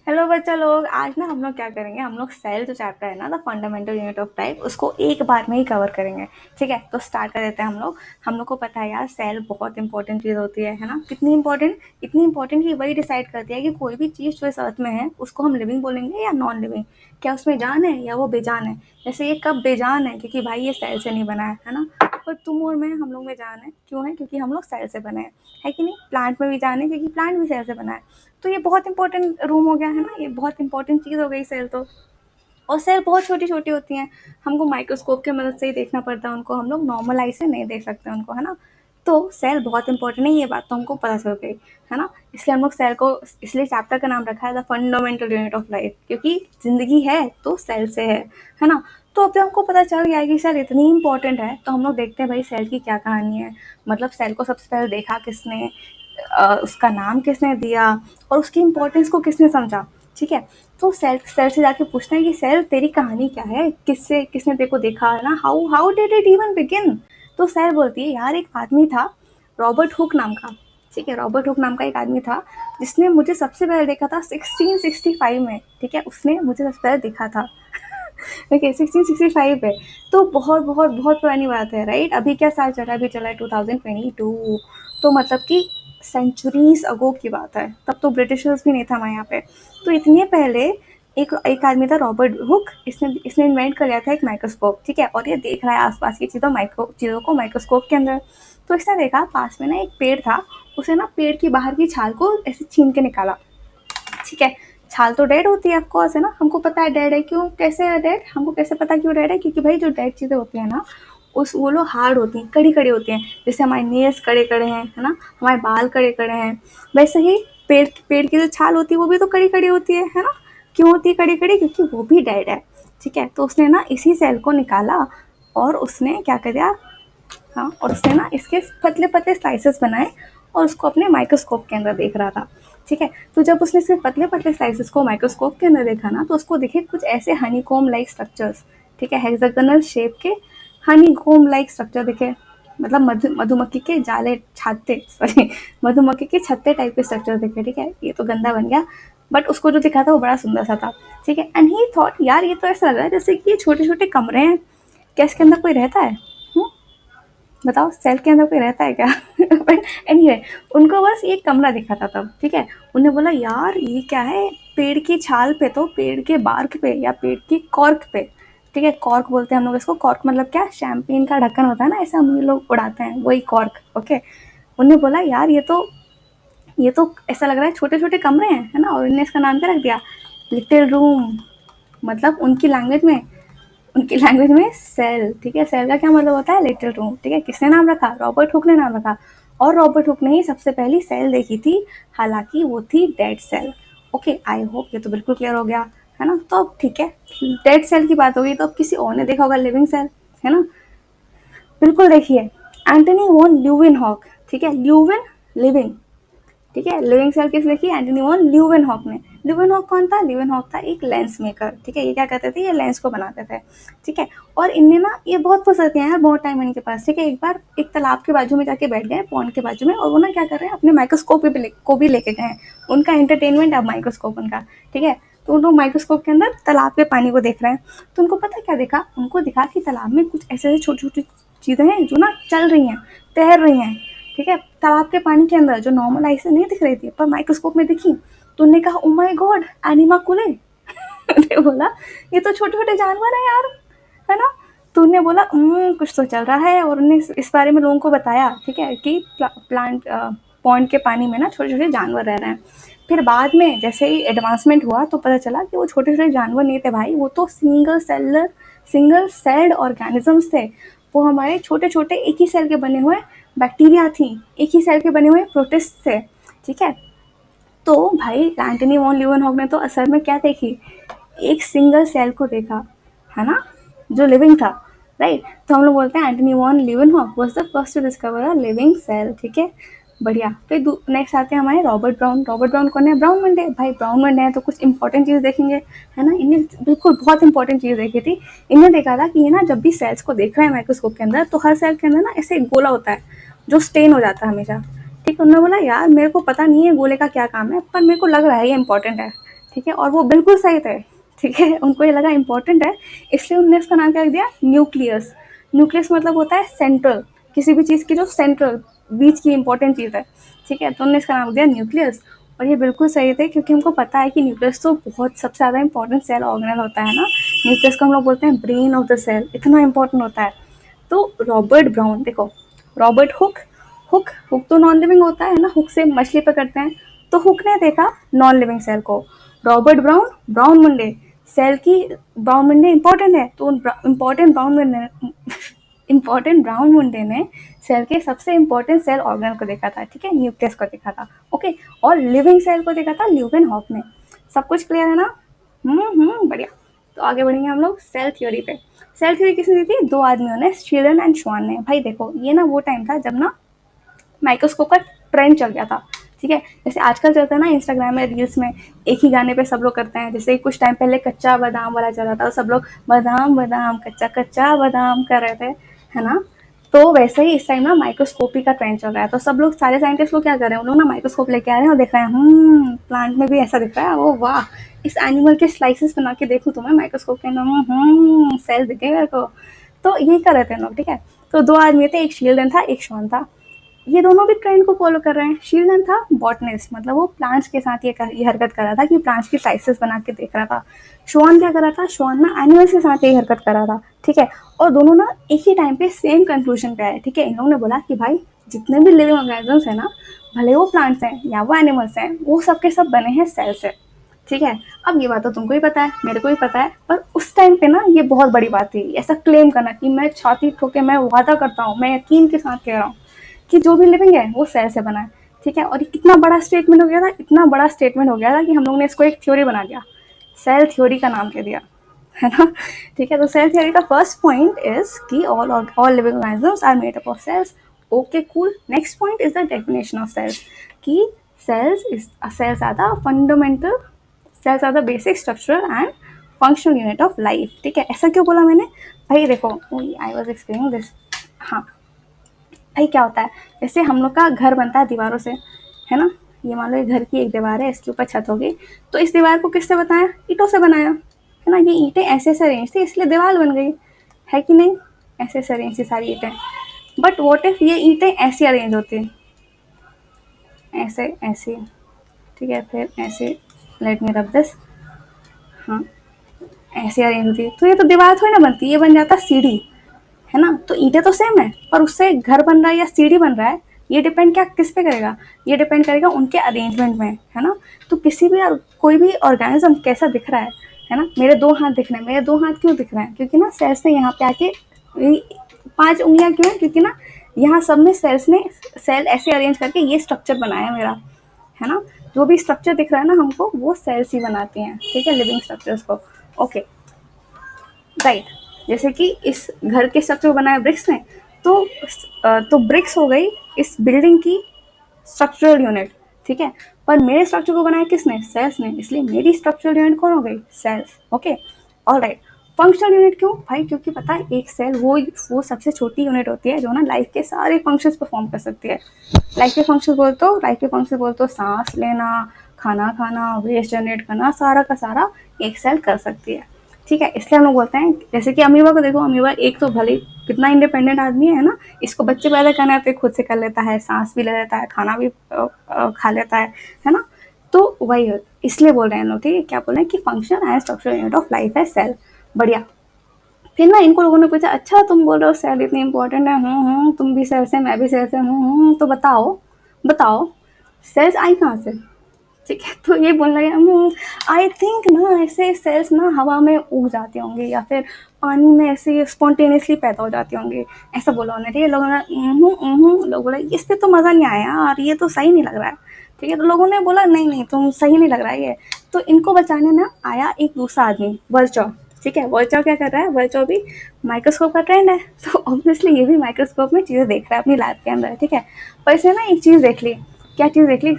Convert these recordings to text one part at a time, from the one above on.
Hello बच्चा लोग, आज ना हम लोग क्या करेंगे। हम लोग सेल जो चैप्टर है ना, the fundamental unit of life, उसको एक बार में ही कवर करेंगे। ठीक है, तो स्टार्ट कर देते हैं हम लोग को पता है यार, सेल बहुत इंपॉर्टेंट चीज़ होती है ना। कितनी इंपॉर्टेंट, इतनी इंपॉर्टेंट कि वही डिसाइड करती है कि कोई भी चीज़ जो इस अर्थ में है उसको हम लिविंग बोलेंगे या नॉन लिविंग, क्या उसमें जान है या वो बेजान है। जैसे ये कब बेजान है, क्योंकि भाई ये सेल से नहीं बना है ना। पर तुम और मैं, हम लोग में जान है, क्यों है? क्योंकि हम लोग सेल से बने हैं, है कि नहीं। प्लांट में भी जान है, क्योंकि प्लांट भी सेल से बना है। तो ये बहुत इंपॉर्टेंट रूम हो गया है ना, ये बहुत इंपॉर्टेंट चीज़ हो गई सेल तो। और सेल बहुत छोटी छोटी होती हैं, हमको माइक्रोस्कोप की मदद से ही देखना पड़ता है उनको, हम लोग नॉर्मल आई से नहीं देख सकते उनको, है ना। तो सेल बहुत इंपॉर्टेंट है, ये बात तो हमको पता चल गई, है ना। इसलिए हम लोग सेल को, इसलिए चैप्टर का नाम रखा है the fundamental unit of life, क्योंकि जिंदगी है तो सेल से है ना। तो अब जब हमको पता चल गया कि सेल इतनी इंपॉर्टेंट है, तो हम लोग देखते हैं भाई सेल की क्या कहानी है। मतलब सेल को सबसे पहले देखा किसने, उसका नाम किसने दिया, और उसकी इम्पोर्टेंस को किसने समझा। ठीक है, तो सेल सेल से जाके पूछना है कि सेल तेरी कहानी क्या है, किससे किसने तेरे को देखा, है ना। How how did it even begin. तो सेल बोलती है यार, एक आदमी था रॉबर्ट हुक नाम का। ठीक है, रॉबर्ट हुक नाम का एक आदमी था, जिसने मुझे सबसे पहले देखा था 1665 में। ठीक है, उसने मुझे सबसे पहले देखा था। ओके, 1665 है, तो बहुत बहुत बहुत पुरानी बात है, राइट। अभी क्या साल चल रहा है? अभी चला है 2022। तो मतलब कि सेंचुरीज अगो की बात है, तब तो ब्रिटिशर्स भी नहीं था हमारे यहाँ पे। तो इतने पहले एक एक आदमी था रॉबर्ट हुक, इसने इसने इन्वेंट कर लिया था एक माइक्रोस्कोप। ठीक है, और ये देख रहा है आसपास की चीज़ों को माइक्रोस्कोप के अंदर। तो इसने देखा पास में ना एक पेड़ था, उसे ना पेड़ की बाहर की छाल को ऐसे छीन के निकाला। ठीक है, छाल तो डेड होती है ऑफकोर्स, है ना। हमको पता है डेड है, क्यों, कैसे है डेड, हमको कैसे पता क्यों डेड है? क्योंकि भाई जो डेड चीज़ें होती हैं ना, उस वो लोग हार्ड होती हैं, कड़ी कड़ी होती हैं। जैसे हमारे नेल्स कड़े कड़े हैं, है ना, हमारे बाल कड़े कड़े हैं, वैसे ही पेड़ पेड़ की जो छाल होती है वो भी तो कड़ी कड़ी होती है ना। क्यों होती है कड़ी कड़ी? क्योंकि वो भी डेड है। ठीक है, तो उसने ना इसी सेल को निकाला, और उसने क्या कर दिया, हाँ, और उसने ना इसके पतले पतले स्लाइसेस बनाए, और उसको अपने माइक्रोस्कोप के अंदर देख रहा था। ठीक है, तो जब उसने इसके पतले पतले स्लाइसेस को माइक्रोस्कोप के अंदर देखा ना, तो उसको दिखे कुछ ऐसे हनीकॉम लाइक स्ट्रक्चर्स। ठीक है, हेक्सागोनल शेप के हनीकॉम लाइक स्ट्रक्चर दिखे। मतलब मधुमक्खी के जाले छाते, सॉरी, मधुमक्खी के छत्ते टाइप के स्ट्रक्चर दिखे। ठीक है, ये तो गंदा बन गया, बट उसको जो दिखा था वो बड़ा सुंदर सा था। ठीक है, एंड ही थॉट यार, ये तो ऐसा लग रहा है जैसे कि ये छोटे छोटे कमरे हैं, क्या इसके अंदर कोई रहता है? बताओ, सेल के अंदर कोई रहता है क्या? बट एनीवे, उनको बस एक कमरा दिखा था तब। ठीक है, उन्हें बोला यार ये क्या है, पेड़ की छाल पे, तो पेड़ के बार्क पे या पेड़ की कॉर्क पे। ठीक है, कॉर्क बोलते हैं हम लोग इसको। कॉर्क मतलब क्या, शैम्पेन का ढक्कन होता है ना, ऐसा हम लोग उड़ाते हैं, वही कॉर्क। ओके, उन्हें बोला यार ये तो ऐसा लग रहा है छोटे छोटे कमरे हैं, है ना। और उन्होंने इसका नाम क्या रख दिया, लिटिल रूम। मतलब उनकी लैंग्वेज में सेल। ठीक है, सेल का क्या मतलब होता है, लिटिल रूम। ठीक है, किसने नाम रखा? रॉबर्ट हुक ने नाम रखा। और रॉबर्ट हुक ने ही सबसे पहली सेल देखी थी, हालांकि वो थी dead cell. Okay, I hope ये तो बिल्कुल क्लियर हो गया, है ना। तो अब ठीक है, डेड सेल की बात हो गई, तो अब किसी और ने देखा होगा लिविंग सेल, है ना। बिल्कुल, देखिए, एंटनी वॉन ल्यूवेनहॉक। ठीक है, ल्यूवेन, लिविंग। ठीक है, लिविंग सेल किस देखी? एंटनी वॉन ल्यूवेनहॉक ने। ल्यूवेनहॉक कौन था? ल्यूवेनहॉक था एक लेंस मेकर। ठीक है, ये क्या करते थे, ये लेंस को बनाते थे। ठीक है, और इनने ना, ये बहुत फंसाते हैं यार, बहुत टाइम इनके पास। ठीक है, एक बार एक तालाब के बाजू में जाके बैठ गए, पॉन्ड के बाजू में, और वो ना क्या कर रहे हैं, अपने माइक्रोस्कोप को भी लेके गए हैं। उनका एंटरटेनमेंट अब माइक्रोस्कोप उनका। ठीक है, तो उन लोग माइक्रोस्कोप के अंदर तालाब के पानी को देख रहे हैं। तो उनको पता क्या दिखा? उनको दिखा कि तालाब में कुछ ऐसे ऐसे छोटी छोटी चीज़ें हैं जो ना चल रही हैं, तैर रही हैं। ठीक है, तालाब के पानी के अंदर, जो नॉर्मल आई से नहीं दिख रही थी, पर माइक्रोस्कोप में दिखी। तो उन्होंने कहा, ओ माय गॉड, एनिमाकुले। उन्होंने बोला ये तो छोटे छोटे जानवर हैं यार, है ना। तो उन्होंने बोला कुछ तो चल रहा है, और उन्हें इस बारे में लोगों को बताया। ठीक है, कि प्लांट पॉन्ड के पानी में ना छोटे छोटे जानवर रह रहे हैं। फिर बाद में जैसे ही एडवांसमेंट हुआ, तो पता चला कि वो छोटे छोटे जानवर नहीं थे भाई, वो तो सिंगल सेल्ड ऑर्गेनिजम्स थे। वो हमारे छोटे छोटे एक ही सेल के बने हुए बैक्टीरिया थी, एक ही सेल के बने हुए प्रोटिस्ट थे। ठीक है, तो भाई एंटनी वॉन ल्यूवेनहॉक ने तो असल में क्या देखी, एक सिंगल सेल को देखा, है ना, जो लिविंग था, राइट। तो हम लोग बोलते हैं Antony van Leeuwenhoek was the first to discover a living cell. ठीक है, बढ़िया। फिर नेक्स्ट आते हैं हमारे रॉबर्ट ब्राउन। रॉबर्ट ब्राउन कौन है? Brown Monday. भाई ब्राउन मंडे है तो कुछ इंपॉर्टेंट चीज़ देखेंगे, है ना। इन्हें बिल्कुल बहुत इंपॉर्टेंट चीज़ देखी थी। इन्हें देखा था कि ये ना, जब भी सेल्स को देख रहे हैं माइक्रोस्कोप के अंदर, तो हर सेल के अंदर ना ऐसे एक गोला होता है जो स्टेन हो जाता है हमेशा। ठीक है, उन्होंने बोला यार, मेरे को पता नहीं है गोले का क्या काम है, पर मेरे को लग रहा है ये इंपॉर्टेंट है। ठीक है, और वो बिल्कुल सही थे, ठीक है, उनको ये लगा इम्पोर्टेंट है, इसलिए उन्होंने इसका नाम क्या रख दिया, न्यूक्लियस। न्यूक्लियस मतलब होता है सेंट्रल, किसी भी चीज़ की जो सेंट्रल बीच की इंपॉर्टेंट चीज़ है, ठीक है, तो उन्होंने इसका नाम दिया न्यूक्लियस। और ये बिल्कुल सही थे, क्योंकि हमको पता है कि न्यूक्लियस तो बहुत सबसे ज़्यादा इंपॉर्टेंट सेल ऑर्गेनल होता है ना, न्यूक्लियस को हम लोग बोलते हैं ब्रेन ऑफ द सेल, इतना इंपॉर्टेंट होता है। तो रॉबर्ट ब्राउन, देखो रॉबर्ट हुक, हुक हुक तो नॉन लिविंग होता है ना, हुक से मछली पकड़ते हैं, तो हुक ने देखा नॉन लिविंग सेल को। रॉबर्ट ब्राउन, ब्राउन मुंडे, सेल की, ब्राउन मुंडे इंपॉर्टेंट है, तो इम्पॉर्टेंट ब्राउन मुंडे ने सेल के सबसे इंपॉर्टेंट सेल ऑर्गेनल को देखा था, ठीक है, न्यूक्लियस को देखा था, ओके। और लिविंग सेल को देखा था ल्यूवेनहॉफ ने। सब कुछ क्लियर है ना? बढ़िया। तो आगे बढ़ेंगे हम लोग सेल थ्योरी पे। सेल थ्योरी किसने दी थी? दो आदमियों ने, शीलन एंड श्वान ने। भाई देखो, ये ना वो टाइम था जब ना माइक्रोस्कोप का ट्रेंड चल गया था, ठीक है, जैसे आजकल चलता है ना इंस्टाग्राम में, रील्स में एक ही गाने पे सब लोग करते हैं। जैसे कुछ टाइम पहले कच्चा बादाम वाला चला था, सब लोग बादाम बादाम कच्चा कच्चा बादाम कर रहे थे, है ना। तो वैसे ही इस टाइम ना माइक्रोस्कोपी का ट्रेंड चल रहा है, तो सब लोग, सारे साइंटिस्ट लोग क्या कर रहे हैं, उन लोग ना माइक्रोस्कोप लेके आ रहे हैं और देख रहे हैं, प्लांट में भी ऐसा दिख रहा है, ओ वाह, इस एनिमल के स्लाइसेस बना के देखूँ तो मैं माइक्रोस्कोप के अंदर सेल दिखे मेरे को। तो यही कर रहे थे लोग, ठीक है। तो दो आदमी थे, एक शील्डन था, एक शॉन था। ये दोनों भी ट्रेंड को फॉलो कर रहे हैं। शील्डन था बॉटनिस्ट, मतलब वो प्लांट्स के साथ ये हरकत कर रहा था कि प्लांट्स की स्लाइसेस बना के देख रहा था। श्वान क्या कर रहा था? श्वान ना एनिमल्स के साथ यही हरकत कर रहा था, ठीक है। और दोनों ना एक ही टाइम पे सेम कंक्लूजन पे आए, ठीक है। इन लोगों ने बोला कि भाई जितने भी लिविंग ऑर्गेनिजम्स है ना, भले वो प्लांट्स हैं या वो एनिमल्स हैं, वो सब के सब बने हैं सेल से, ठीक है। अब ये बात तो तुमको ही पता है, मेरे को ही पता है, पर उस टाइम पे ना ये बहुत बड़ी बात थी, ऐसा क्लेम करना कि मैं छाती ठोक के मैं वादा करता हूँ, मैं यकीन के साथ कह रहा हूँ कि जो भी लिविंग है वो सेल से बना है, ठीक है। और ये कितना बड़ा स्टेटमेंट हो गया था, इतना बड़ा स्टेटमेंट हो गया था कि हम लोग ने इसको एक थ्योरी बना दिया, सेल थ्योरी का नाम दे दिया, है ना, ठीक है। तो सेल थ्योरी का फर्स्ट पॉइंट इज कि all living organisms are made up of cells. Okay cool. Next point is the definition of cells, कि cells are the fundamental, cells are the basic structural and functional unit of life, ठीक है। ऐसा क्यों बोला मैंने? भाई देखो, I was explaining this, हाँ भाई क्या होता है, जैसे हम लोग का घर बनता है दीवारों से, है ना। ये मान लो ये घर की एक दीवार है, इसके ऊपर छत होगी, तो इस दीवार को किससे बनाया? ईंटों से बनाया, है ना। ये ईंटें ऐसे ऐसे अरेंज थी, इसलिए दीवार बन गई, है कि नहीं? ऐसे ऐसे अरेंज थी सारी ईंटें। बट वॉट इफ ये ईंटें ऐसी अरेंज होती, ऐसे ऐसे, ठीक है, फिर ऐसे, लेट मी रब दिस, हाँ, ऐसे अरेंज होती, तो ये तो दीवार थोड़ी ना बनती, ये बन जाता सीढ़ी, है ना। तो ईंटें तो सेम है, पर उससे घर बन रहा है या सीढ़ी बन रहा है, ये डिपेंड क्या किस पे करेगा? ये डिपेंड करेगा उनके अरेंजमेंट में, है ना। तो किसी भी कोई भी ऑर्गेनिज्म कैसा दिख रहा है ना। मेरे दो हाथ दिख रहे हैं, मेरे दो हाथ क्यों दिख रहे हैं? क्योंकि ना सेल्स ने यहाँ पे आके, 5 उंगलियां क्यों है? क्योंकि ना यहाँ सब में सेल्स ने सेल ऐसे अरेंज करके ये स्ट्रक्चर बनाया मेरा, है ना। जो भी स्ट्रक्चर दिख रहा है ना हमको, वो सेल्स ही बनाती हैं, ठीक है, लिविंग स्ट्रक्चर्स को, ओके राइट। जैसे कि इस घर के स्ट्रक्चर बनाया ब्रिक्स ने, तो ब्रिक्स हो गई इस बिल्डिंग की स्ट्रक्चरल यूनिट, ठीक है। पर मेरे स्ट्रक्चर को बनाया किसने? सेल्स ने, इसलिए मेरी स्ट्रक्चरल यूनिट कौन हो गई? Cells, okay alright. Functional unit क्यों भाई? क्योंकि पता है एक सेल वो सबसे छोटी यूनिट होती है जो ना लाइफ के सारे फंक्शंस परफॉर्म कर सकती है। लाइफ के फंक्शंस बोलते हो सांस लेना, खाना खाना, वेस्ट जनरेट करना, सारा का सारा एक सेल कर सकती है, ठीक है। इसलिए हम लोग बोलते हैं, जैसे कि अमीबा को देखो, अमीबा एक तो भले कितना इंडिपेंडेंट आदमी है ना, इसको बच्चे पैदा करना है तो खुद से कर लेता है, सांस भी ले लेता है, खाना भी खा लेता है ना। तो वही है, इसलिए बोल रहे हैं लोग, ठीक है, क्या बोल रहे हैं कि function and structural unit of life है सेल। बढ़िया। फिर ना इनको लोगों ने पूछा, अच्छा तुम बोल रहे हो सेल इतनी इंपॉर्टेंट है, तुम भी सेल से, मैं भी सेल से, तो बताओ बताओ सेल्स आई कहाँ से? ठीक है, तो ये बोलने लगे, आई थिंक ना ऐसे सेल्स ना हवा में उग जाते होंगे या फिर पानी में ऐसे स्पॉन्टेनियसली पैदा हो जाते होंगे, ऐसा बोला उन्होंने, ठीक है। लोगों ने लोग बोले इस पर तो मज़ा नहीं आया यार, ये तो सही नहीं लग रहा है, ठीक है। तो लोगों ने बोला नहीं नहीं तुम सही नहीं लग रहा है ये। तो इनको बचाने ना आया एक दूसरा आदमी, वर्चो, ठीक है। वर्चो क्या कर रहा है? वर्चो भी माइक्रोस्कोप का ट्रेंड है, तो ऑब्वियसली ये भी माइक्रोस्कोप में चीज़ें देख रहा है अपनी लैब के अंदर, ठीक है। पर इसने ना एक चीज़ देख ली। क्या चीज़ देख ली?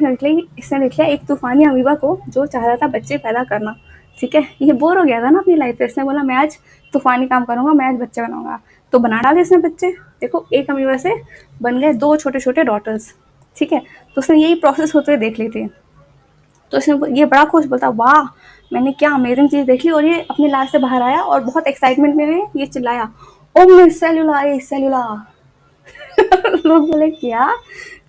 इसने देख लिया एक तूफानी अमीबा को जो चाह रहा था बच्चे पैदा करना, ठीक है। ये बोर हो गया था ना अपनी लाइफ से, इसने बोला मैं आज तूफानी काम करूंगा, मैं आज बच्चे बनाऊंगा, तो बना डाले इसने बच्चे। देखो एक अमीबा से बन गए 2 छोटे छोटे डॉटर्स, ठीक है। तो उसने यही प्रोसेस होते हुए देख ली थी। तो इसने ये बड़ा खुश, बोलता वाह मैंने क्या अमेजिंग चीज़ देख ली, और ये अपनी लाश से बाहर आया और बहुत एक्साइटमेंट में ये चिल्लाया, ओमनी सेलुला ए सेलुला। लोग बोले क्या?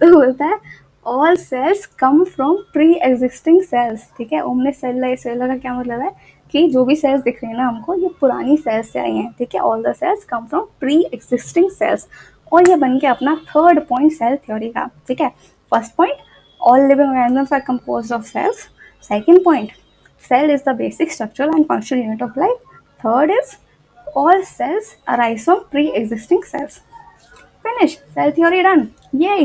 तो बोलता है all cells come from pre existing cells. ठीक है, ओमनी सेलुला ए सेलुला का क्या मतलब है कि जो भी सेल्स दिख रही है ना हमको, ये पुरानी सेल्स से आई हैं। ठीक है, all the cells come from pre existing cells. और ये बन के अपना थर्ड पॉइंट सेल थ्योरी का। ठीक है, first point all living organisms are composed of cells. Second point, cell is the basic structural and functional unit of life. Third is all cells arise from pre-existing cells. Finish. Cell theory done. Yay.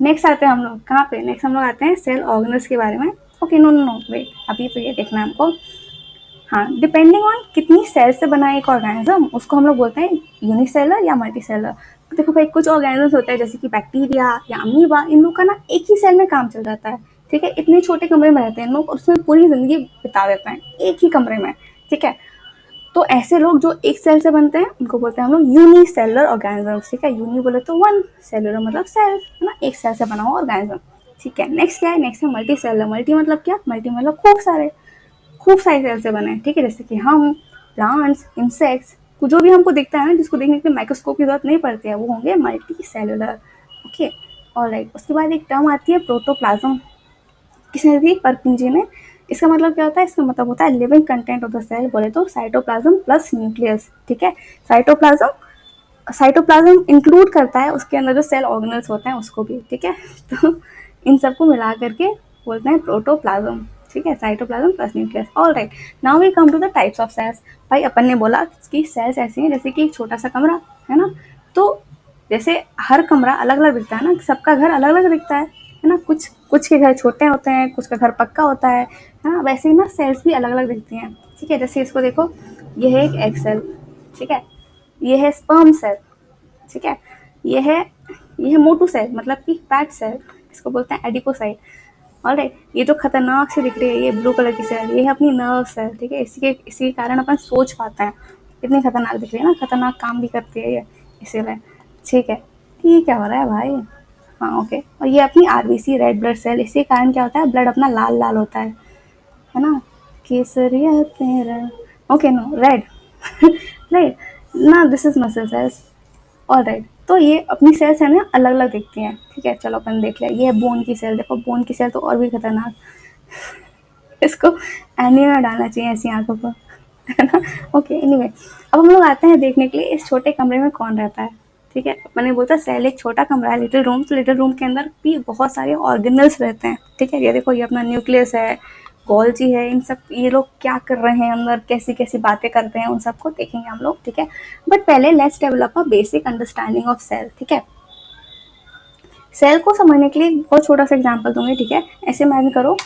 Next आते हैं हम लोग कहाँ पे? Next हम लोग आते हैं सेल ऑर्गेनल्स के बारे में। Okay, no no no wait, अभी तो ये देखना है हमको। हाँ, डिपेंडिंग ऑन कितनी सेल से बना एक ऑर्गेनिज्म, उसको हम लोग बोलते हैं यूनिसेलर या मल्टीसेलर। देखो भाई, कुछ ऑर्गेनिज्म होते हैं जैसे कि बैक्टीरिया या अमीबा, इन लोग का ना एक ही सेल में काम चल जाता है। ठीक है, इतने छोटे कमरे में रहते हैं इन लोग और उसमें पूरी जिंदगी बिता देते हैं एक ही कमरे में। ठीक है, तो ऐसे लोग जो एक सेल से बनते हैं उनको बोलते हैं हम लोग यूनिसेलर ऑर्गेनिजम्स। ठीक है, यूनि बोले तो वन, सेलुलर मतलब सेल, है ना, एक सेल से बना हुआ ऑर्गेनिज्म। ठीक है, नेक्स्ट क्या है? नेक्स्ट है मल्टी सेलर। मल्टी मतलब क्या? मल्टी मतलब खूब सारे सेल से बने। ठीक है, जैसे कि हम, प्लांट्स, इंसेक्ट्स, जो भी हमको दिखता है ना, जिसको देखने के लिए माइक्रोस्कोप की जरूरत नहीं पड़ती है, वो होंगे मल्टी सेलुलर। Okay, alright. उसके बाद एक टर्म आती है प्रोटोप्लाज्म। किसने दी? परकिंजी ने। इसका मतलब क्या होता है? इसका मतलब होता है living content of the cell, बोले तो साइटोप्लाज्म प्लस न्यूक्लियस। ठीक है, साइटोप्लाज्म इंक्लूड करता है उसके अंदर जो सेल ऑर्गेनल्स होते हैं उसको भी। ठीक है, तो इन सबको मिला करके बोलते हैं प्रोटोप्लाज्म। ठीक है, cytoplasm plus nucleus. All right, now we come to the types of cells. भाई अपन ने बोला कि सेल्स ऐसी हैं जैसे कि एक छोटा सा कमरा है ना, तो जैसे हर कमरा अलग अलग दिखता है ना, सबका घर अलग अलग दिखता है ना, कुछ कुछ के घर छोटे होते हैं, कुछ का घर पक्का होता है ना, वैसे ही ना सेल्स भी अलग अलग दिखती हैं। ठीक है, जैसे इसको देखो, ये है एक एग सेल। ठीक है, ये है स्पर्म सेल। ठीक है, ये है मोटू सेल मतलब कि फैट सेल, इसको बोलते हैं एडिपोसाइट। ऑलराइट, ये जो खतरनाक सी दिख रही है, ये ब्लू कलर की सेल, ये है अपनी नर्व सेल। ठीक है, इसी के कारण अपन सोच पाते हैं। इतनी खतरनाक दिख रही है ना, खतरनाक काम भी करती है ये, इसीलिए। ठीक है, ये क्या हो रहा है भाई? हाँ ओके, और ये अपनी आरबीसी, रेड ब्लड सेल, इसी कारण क्या होता है, ब्लड अपना लाल लाल होता है ना, केसरिया तेरा। Okay, no red. राइट ना, this is muscle cells. All right, तो ये अपनी सेल्स है ना अलग अलग दिखती हैं। ठीक है, चलो अपन देख लिया। ये है बोन की सेल। देखो बोन की सेल तो और भी खतरनाक, इसको एनीमे में डालना चाहिए ऐसी आंखों को, है ना। ओके, एनीवे, अब हम लोग आते हैं देखने के लिए इस छोटे कमरे में कौन रहता है। ठीक है, मैंने बोलता सेल एक छोटा कमरा है, लिटिल रूम, तो लिटिल रूम के अंदर भी बहुत सारे ऑर्गेनल्स रहते हैं। ठीक है, ये देखो, ये अपना न्यूक्लियस है, गोल्जी है, इन सब, ये लोग क्या कर रहे हैं अंदर, कैसी कैसी बातें करते हैं, उन सबको देखेंगे हम लोग। ठीक है, बट पहले let's develop a basic understanding of cell. ठीक है, सेल को समझने के लिए बहुत छोटा सा एग्जांपल दूंगी। ठीक है, ऐसे इमेजिन करो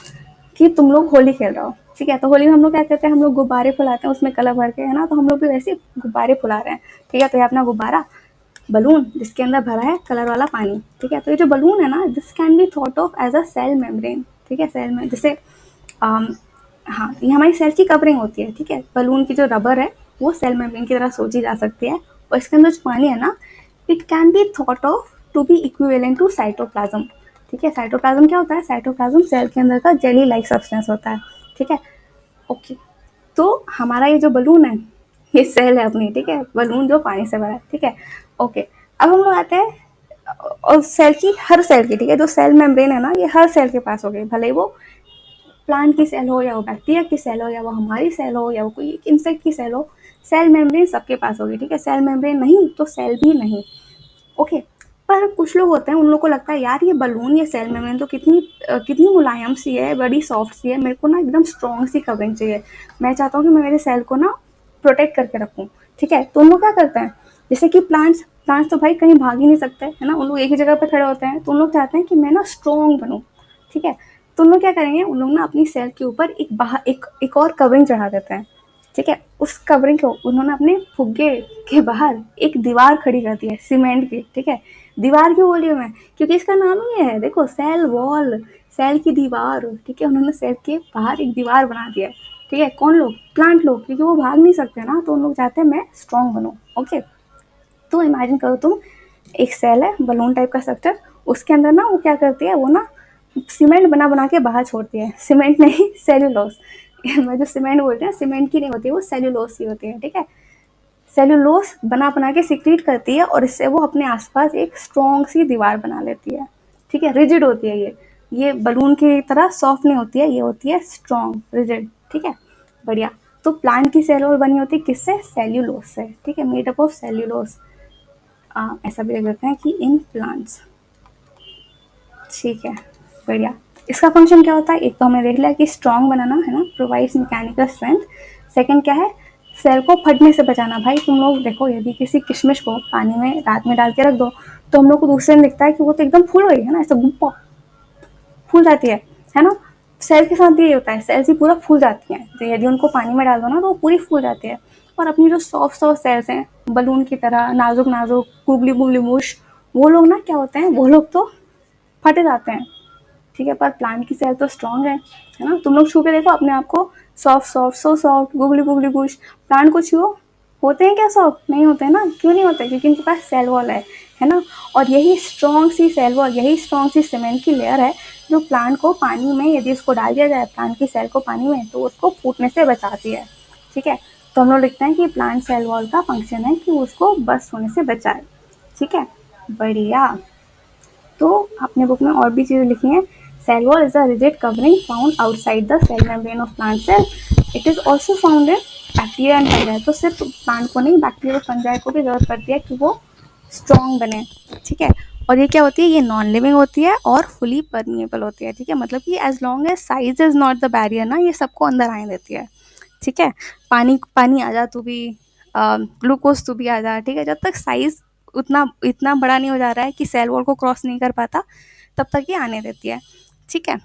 कि तुम लोग होली खेल रहे हो। ठीक है, तो होली में हम लोग क्या करते हैं, हम लोग गुब्बारे फुलाते हैं उसमें कलर भर के, है ना, तो हम लोग भी वैसे गुब्बारे फुला रहे हैं। ठीक है, तो ये अपना गुब्बारा, बलून जिसके अंदर भरा है कलर वाला पानी। ठीक है, तो ये जो बलून है ना, this can be thought of as a cell membrane. ठीक है, सेल में जैसे हाँ, ये हमारी सेल की कवरिंग होती है। ठीक है, बलून की जो रबर है वो सेल मेम्ब्रेन की तरह सोची जा सकती है, और इसके अंदर जो पानी है ना, it can be thought of to be equivalent to cytoplasm. ठीक है, साइटोप्लाज्म क्या होता है? साइटोप्लाज्म सेल के अंदर का जेली लाइक सब्सटेंस होता है। ठीक है, ओके, तो हमारा ये जो बलून है, ये सेल है अपनी। ठीक है, बलून जो पानी से भरा है। ठीक है, ओके, अब हम लोग आते हैं और सेल की, हर सेल की, ठीक है, जो सेल मेम्ब्रेन है ना, ये हर सेल के पास हो गई, भले ही वो प्लांट की सेल हो या वो बैक्टीरिया की सेल हो या वो हमारी सेल हो या वो कोई इंसेक्ट की सेल हो, सेल मेम्ब्रेन सबके पास होगी। ठीक है, सेल मेम्ब्रेन नहीं तो सेल भी नहीं। ओके, पर कुछ लोग होते हैं, उन लोगों को लगता है यार ये बलून, ये सेल मेम्ब्रेन तो कितनी मुलायम सी है, बड़ी सॉफ्ट सी है, मेरे को ना एकदम स्ट्रॉन्ग सी कवरिंग चाहिए, मैं चाहता हूँ कि मैं मेरे सेल को ना प्रोटेक्ट करके रखूँ। ठीक है, तो उन लोग क्या करते हैं, जैसे कि प्लांट्स तो भाई कहीं भाग ही नहीं सकते, है ना, उन लोग एक ही जगह पर खड़े होते हैं, तो उन लोग चाहते हैं कि मैं ना स्ट्रॉन्ग बनूँ। ठीक है, तो उन लोग क्या करेंगे, उन लोग ना अपनी सेल के ऊपर एक और कवरिंग चढ़ा देते हैं। ठीक है, उस कवरिंग को उन्होंने अपने फुग्गे के बाहर एक दीवार खड़ी कर दी है सीमेंट की। ठीक है, दीवार क्यों बोली मैं, क्योंकि इसका नाम ही है, देखो, सेल वॉल, सेल की दीवार। ठीक है, उन्होंने सेल के बाहर एक दीवार बना दिया है। ठीक है, कौन लोग? प्लांट लोग, क्योंकि वो भाग नहीं सकते ना, तो उन लोग चाहते हैं मैं स्ट्रॉन्ग बनूँ। ओके, तो इमेजिन करो तुम, एक सेल है, बलून टाइप का स्ट्रक्चर, उसके अंदर ना वो क्या करती है, वो ना सीमेंट बना बना के बाहर छोड़ती है, सीमेंट नहीं, सेल्यूलोज। मैं जो सीमेंट बोलते हैं, सीमेंट की नहीं होती है, वो सेल्यूलोज की होती है, ठीक है। सेल्यूलोज बना बना के सिक्रीट करती है और इससे वो अपने आसपास एक स्ट्रॉन्ग सी दीवार बना लेती है, ठीक है। रिजिड होती है ये बलून की तरह सॉफ्ट नहीं होती है, ये होती है स्ट्रॉन्ग रिजिड, ठीक है। बढ़िया। तो प्लांट की सेल वॉल बनी होती है किससे? सेल्यूलोज से, ठीक है, मेड अप ऑफ सेल्यूलोज। ऐसा भी लिख देते हैं कि इन प्लांट्स, ठीक है। बढ़िया। इसका फंक्शन क्या होता है? एक तो हमने देख लिया कि स्ट्रॉन्ग बनाना है ना, प्रोवाइड्स मैकेनिकल स्ट्रेंथ। सेकंड क्या है? सेल को फटने से बचाना। भाई तुम लोग देखो, यदि किसी किशमिश को पानी में रात में डाल के रख दो तो हम लोग को दूसरे दिन दिखता है कि वो तो एकदम फूल गई है ना, ऐसा गुप्पा फूल जाती है ना। सेल के साथ भी यही होता है, सेल्स ही पूरा फूल जाती हैं, तो यदि उनको पानी में डाल दो ना तो वो पूरी फूल जाती है। और अपनी जो सॉफ्ट सॉफ्ट सेल्स हैं, बलून की तरह नाजुक नाजुक गुगली गुगली मुश, वो लोग ना क्या होते हैं, वो लोग तो फटे जाते हैं, ठीक है। पर प्लांट की सेल तो स्ट्रांग है ना। तुम लोग छू के देखो अपने आप को, soft soft so soft googly googly gush. Plant को छुओ, होते हैं क्या सॉफ्ट? नहीं होते ना। क्यों नहीं होते? क्योंकि इनके पास सेल वॉल है ना। और यही स्ट्रॉन्ग सी सेल वॉल, यही स्ट्रॉन्ग सी सीमेंट की लेयर है जो प्लांट को पानी में, यदि उसको डाल दिया जाए प्लांट की सेल को पानी में, तो उसको फूटने से बचाती है, ठीक है। तो हम लोग लिखते हैं कि प्लांट सेल वॉल का फंक्शन है कि उसको बस्ट होने से बचाए, ठीक है। बढ़िया। तो आपने बुक में और भी चीज़ें लिखी हैं। Cell wall is a rigid covering found outside the cell membrane of plant cell. It is also found in bacteria and fungi. तो सिर्फ प्लांट को नहीं, बैक्टीरिया और फंजाई को भी जरूरत पड़ती है कि वो स्ट्रॉन्ग बने, ठीक है। और ये क्या होती है? ये नॉन लिविंग होती है और फुली परमिएबल होती है, ठीक है। मतलब कि as long as size is not the barrier ना, ये सबको अंदर आने देती है, ठीक है। पानी पानी आ जा तो भी, ग्लूकोज तो भी आ जा, ठीक है। जब तक साइज उतना इतना बड़ा नहीं हो जा रहा है कि सेल वॉल को क्रॉस नहीं कर पाता, तब तक ये आने देती है, ठीक है।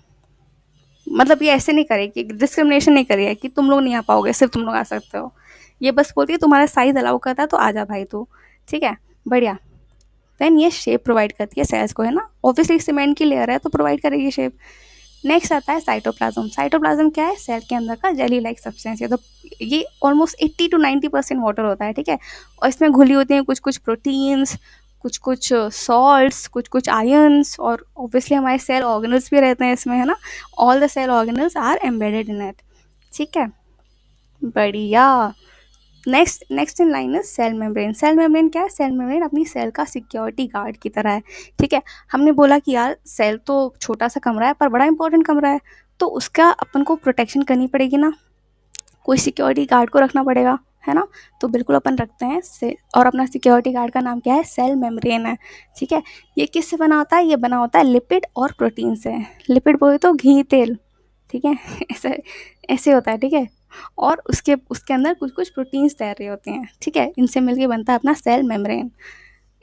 मतलब ये ऐसे नहीं करेगी, डिस्क्रिमिनेशन नहीं करेगी कि तुम लोग नहीं आ पाओगे, सिर्फ तुम लोग आ सकते हो। ये बस बोलती है तुम्हारा साइज अलाउ करता है तो आ जा भाई तू, ठीक है। बढ़िया। देन ये शेप प्रोवाइड करती है सेल्स को, है ना। ऑब्वियसली सीमेंट की लेयर है तो प्रोवाइड करेगी शेप। नेक्स्ट आता है साइटोप्लाज्म। साइटोप्लाज्म क्या है? सेल के अंदर का जेली लाइक सब्सटेंस है। तो ये ऑलमोस्ट 80 to 90% वाटर होता है, ठीक है। और इसमें घुली होती हैं कुछ कुछ प्रोटीन्स, कुछ कुछ सॉल्ट्स, कुछ कुछ आयंस, और ऑब्वियसली हमारे सेल ऑर्गेनल्स भी रहते हैं इसमें, है ना। All the cell organelles are embedded in it, ठीक है। बढ़िया। नेक्स्ट नेक्स्ट इन लाइन है सेल मेम्ब्रेन। सेल मेम्ब्रेन क्या है? सेल मेम्ब्रेन अपनी सेल का सिक्योरिटी गार्ड की तरह है, ठीक है। हमने बोला कि यार सेल तो छोटा सा कमरा है पर बड़ा इंपॉर्टेंट कमरा है, तो उसका अपन को प्रोटेक्शन करनी पड़ेगी ना, कोई सिक्योरिटी गार्ड को रखना पड़ेगा, है ना। तो बिल्कुल अपन रखते हैं से, और अपना सिक्योरिटी गार्ड का नाम क्या है? सेल मेम्ब्रेन है, ठीक है। ये किससे बना होता है? ये बना होता है लिपिड और प्रोटीन से। लिपिड बोले तो घी तेल, ठीक है। ऐसे ऐसे होता है, ठीक है। और उसके उसके अंदर कुछ कुछ प्रोटीन्स तैर रही होती हैं, ठीक है। इनसे मिलके बनता है अपना सेल मेम्ब्रेन।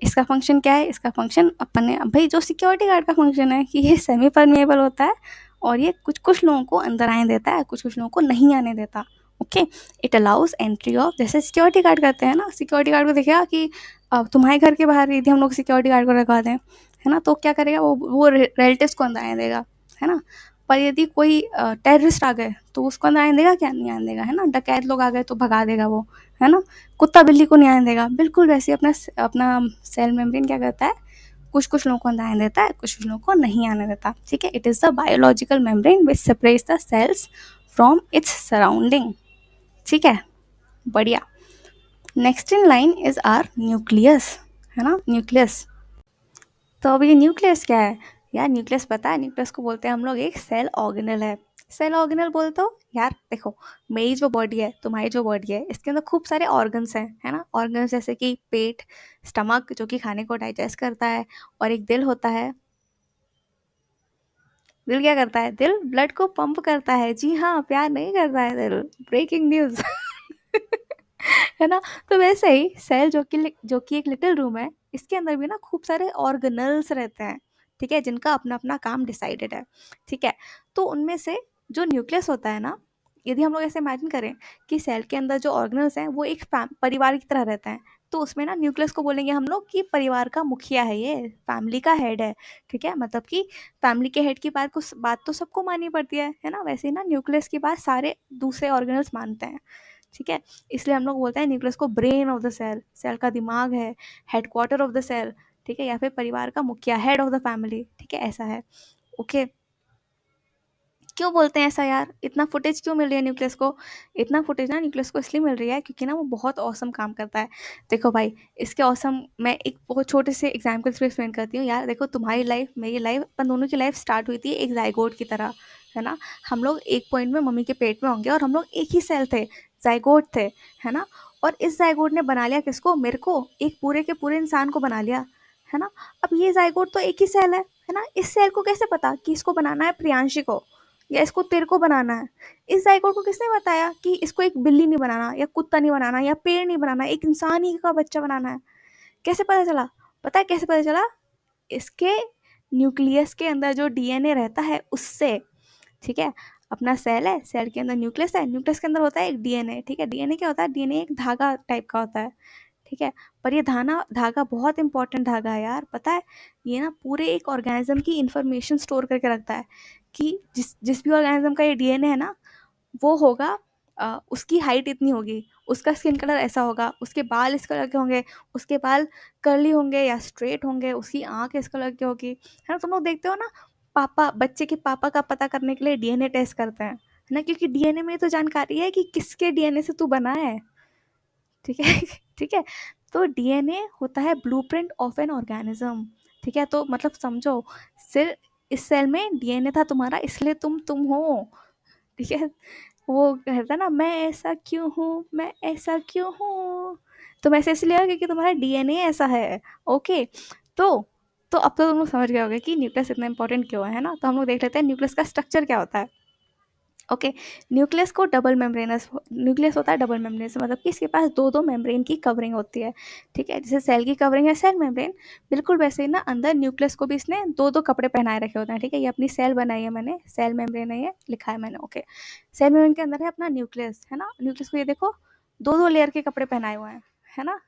इसका फंक्शन क्या है? इसका फंक्शन अपन ने भाई, जो सिक्योरिटी गार्ड का फंक्शन है कि ये सेमी परमेबल होता है और ये कुछ कुछ लोगों को अंदर आने देता है, कुछ कुछ लोगों को नहीं आने देता, okay. It allows entry of, जैसे सिक्योरिटी गार्ड करते हैं ना, सिक्योरिटी गार्ड को देखिएगा कि तुम्हारे घर के बाहर यदि हम लोग सिक्योरिटी गार्ड को रखवा दें, है ना, तो क्या करेगा वो रिलेटिव्स को अंदर आने देगा, है ना। पर यदि कोई टेररिस्ट आ गए तो उसको अंदर आने देगा? क्या नहीं आने देगा, है ना। डकैत लोग आ गए तो भगा देगा वो, है ना। कुत्ता बिल्ली को नहीं आने देगा। बिल्कुल वैसे अपना अपना सेल मेम्ब्रेन क्या करता है? कुछ कुछ लोगों को अंदर आने देता है, कुछ कुछ लोगों को नहीं आने देता, ठीक है। It is the biological membrane which separates the cells from its surrounding, ठीक है। बढ़िया। Next in line is our nucleus, है ना, न्यूक्लियस। तो अब ये न्यूक्लियस क्या है? यार न्यूक्लियस पता है, न्यूक्लियस को बोलते हैं हम लोग एक सेल ऑर्गेनल है। सेल ऑर्गेनल बोल तो यार देखो, मेरी जो बॉडी है, तुम्हारी जो बॉडी है, इसके अंदर खूब सारे ऑर्गन्स हैं, है ना। ऑर्गन्स जैसे कि पेट, स्टमक जो कि खाने को डाइजेस्ट करता है, और एक दिल होता है। दिल क्या करता है? दिल ब्लड को पंप करता है। जी हाँ, प्यार नहीं करता है दिल। Breaking news. है ना। तो वैसे ही सेल जो कि एक लिटिल रूम है, इसके अंदर भी ना खूब सारे ऑर्गेनल्स रहते हैं, ठीक है, जिनका अपना अपना काम डिसाइडेड है, ठीक है। तो उनमें से जो न्यूक्लियस होता है ना, यदि हम लोग ऐसे इमेजिन करें कि सेल के अंदर जो ऑर्गेनल्स हैं वो एक परिवार की तरह रहते हैं, तो उसमें ना न्यूक्लियस को बोलेंगे हम लोग कि परिवार का मुखिया है, ये फैमिली का हेड है, ठीक है। मतलब कि फैमिली के हेड की बात तो सबको माननी पड़ती है ना। वैसे ही ना न्यूक्लियस की बात सारे दूसरे ऑर्गेनल्स मानते हैं, ठीक है। इसलिए हम लोग बोलते हैं न्यूक्लियस को brain of the cell, cell का दिमाग है, हेडक्वार्टर ऑफ द सेल, ठीक है, या फिर परिवार का मुखिया, हेड ऑफ द फैमिली, ठीक है, ऐसा है, ओके। क्यों बोलते हैं ऐसा यार? इतना फुटेज क्यों मिल रही है न्यूक्लियस को? इतना फुटेज ना न्यूक्लियस को इसलिए मिल रही है क्योंकि ना वो बहुत ऑसम काम करता है। देखो भाई, इसके ऑसम मैं एक बहुत छोटे से एग्जाम्पल से एक्सप्लेन करती हूँ। यार देखो, तुम्हारी लाइफ, मेरी लाइफ, अपन दोनों की लाइफ स्टार्ट हुई थी एक ज़ाइगोट की तरह, है ना? हम लोग एक पॉइंट में मम्मी के पेट में होंगे और हम लोग एक ही सेल थे, ज़ाइगोट थे, है ना? और इस ज़ाइगोट ने बना लिया किसको? मेरे को, एक पूरे के पूरे इंसान को बना लिया, है ना? अब ये ज़ाइगोट तो एक ही सेल है ना? इस सेल को कैसे पता कि इसको बनाना है प्रियांशी को या इसको तेरे को बनाना है? इस ज़ाइगोट को किसने बताया कि इसको एक बिल्ली नहीं बनाना या कुत्ता नहीं बनाना या पेड़ नहीं बनाना, एक इंसान ही का बच्चा बनाना है? कैसे पता चला? पता है कैसे पता चला? इसके न्यूक्लियस के अंदर जो डीएनए रहता है उससे, ठीक है? अपना सेल है, सेल के अंदर न्यूक्लियस है, न्यूक्लियस के अंदर होता है एक डीएनए, ठीक है? डीएनए क्या होता है? डीएनए एक धागा टाइप का होता है, ठीक है? पर ये धागा बहुत इंपॉर्टेंट धागा है यार, पता है? ये ना पूरे एक ऑर्गेनिज्म की इंफॉर्मेशन स्टोर करके रखता है कि जिस जिस भी ऑर्गेनिज्म का ये डीएनए है ना, वो होगा, उसकी हाइट इतनी होगी, उसका स्किन कलर ऐसा होगा, उसके बाल इस कलर के होंगे, उसके बाल कर्ली होंगे या स्ट्रेट होंगे, उसकी आँख इस कलर की होगी, है ना? तुम लोग देखते हो ना, पापा बच्चे के पापा का पता करने के लिए डीएनए टेस्ट करते हैं, है ना? क्योंकि डीएनए में तो जानकारी है कि किसके डीएनए से तू बना है, ठीक है? ठीक है? तो डीएनए होता है ब्लूप्रिंट ऑफ एन ऑर्गेनिज्म, ठीक है? तो मतलब समझो, सिर्फ इस सेल में डीएनए था तुम्हारा, इसलिए तुम हो, ठीक है? वो कहता है ना, मैं ऐसा क्यों हूँ, मैं ऐसा क्यों हूँ, तुम ऐसे इसलिए हो क्योंकि तुम्हारा डीएनए ऐसा है। ओके, तो अब तो तुम लोग समझ गए होगे कि न्यूक्लियस इतना इंपॉर्टेंट क्यों है ना? तो हम लोग देख लेते हैं न्यूक्लियस का स्ट्रक्चर क्या होता है। ओके, न्यूक्लियस को डबल मेम्ब्रेनस न्यूक्लियस होता है, डबल मेम्ब्रेनस मतलब कि इसके पास दो दो मेम्ब्रेन की कवरिंग होती है, ठीक है? जैसे सेल की कवरिंग है सेल मेम्ब्रेन, बिल्कुल वैसे ही ना अंदर न्यूक्लियस को भी इसने दो दो कपड़े पहनाए रखे होते हैं, ठीक है? ये अपनी सेल बनाई है मैंने, सेल मेम्ब्रेन है, ये लिखा है मैंने। ओके, सेल मेम्ब्रेन के अंदर है अपना न्यूक्लियस, है ना? न्यूक्लियस को ये देखो, दो दो लेयर के कपड़े पहनाए हुए हैं, है ना?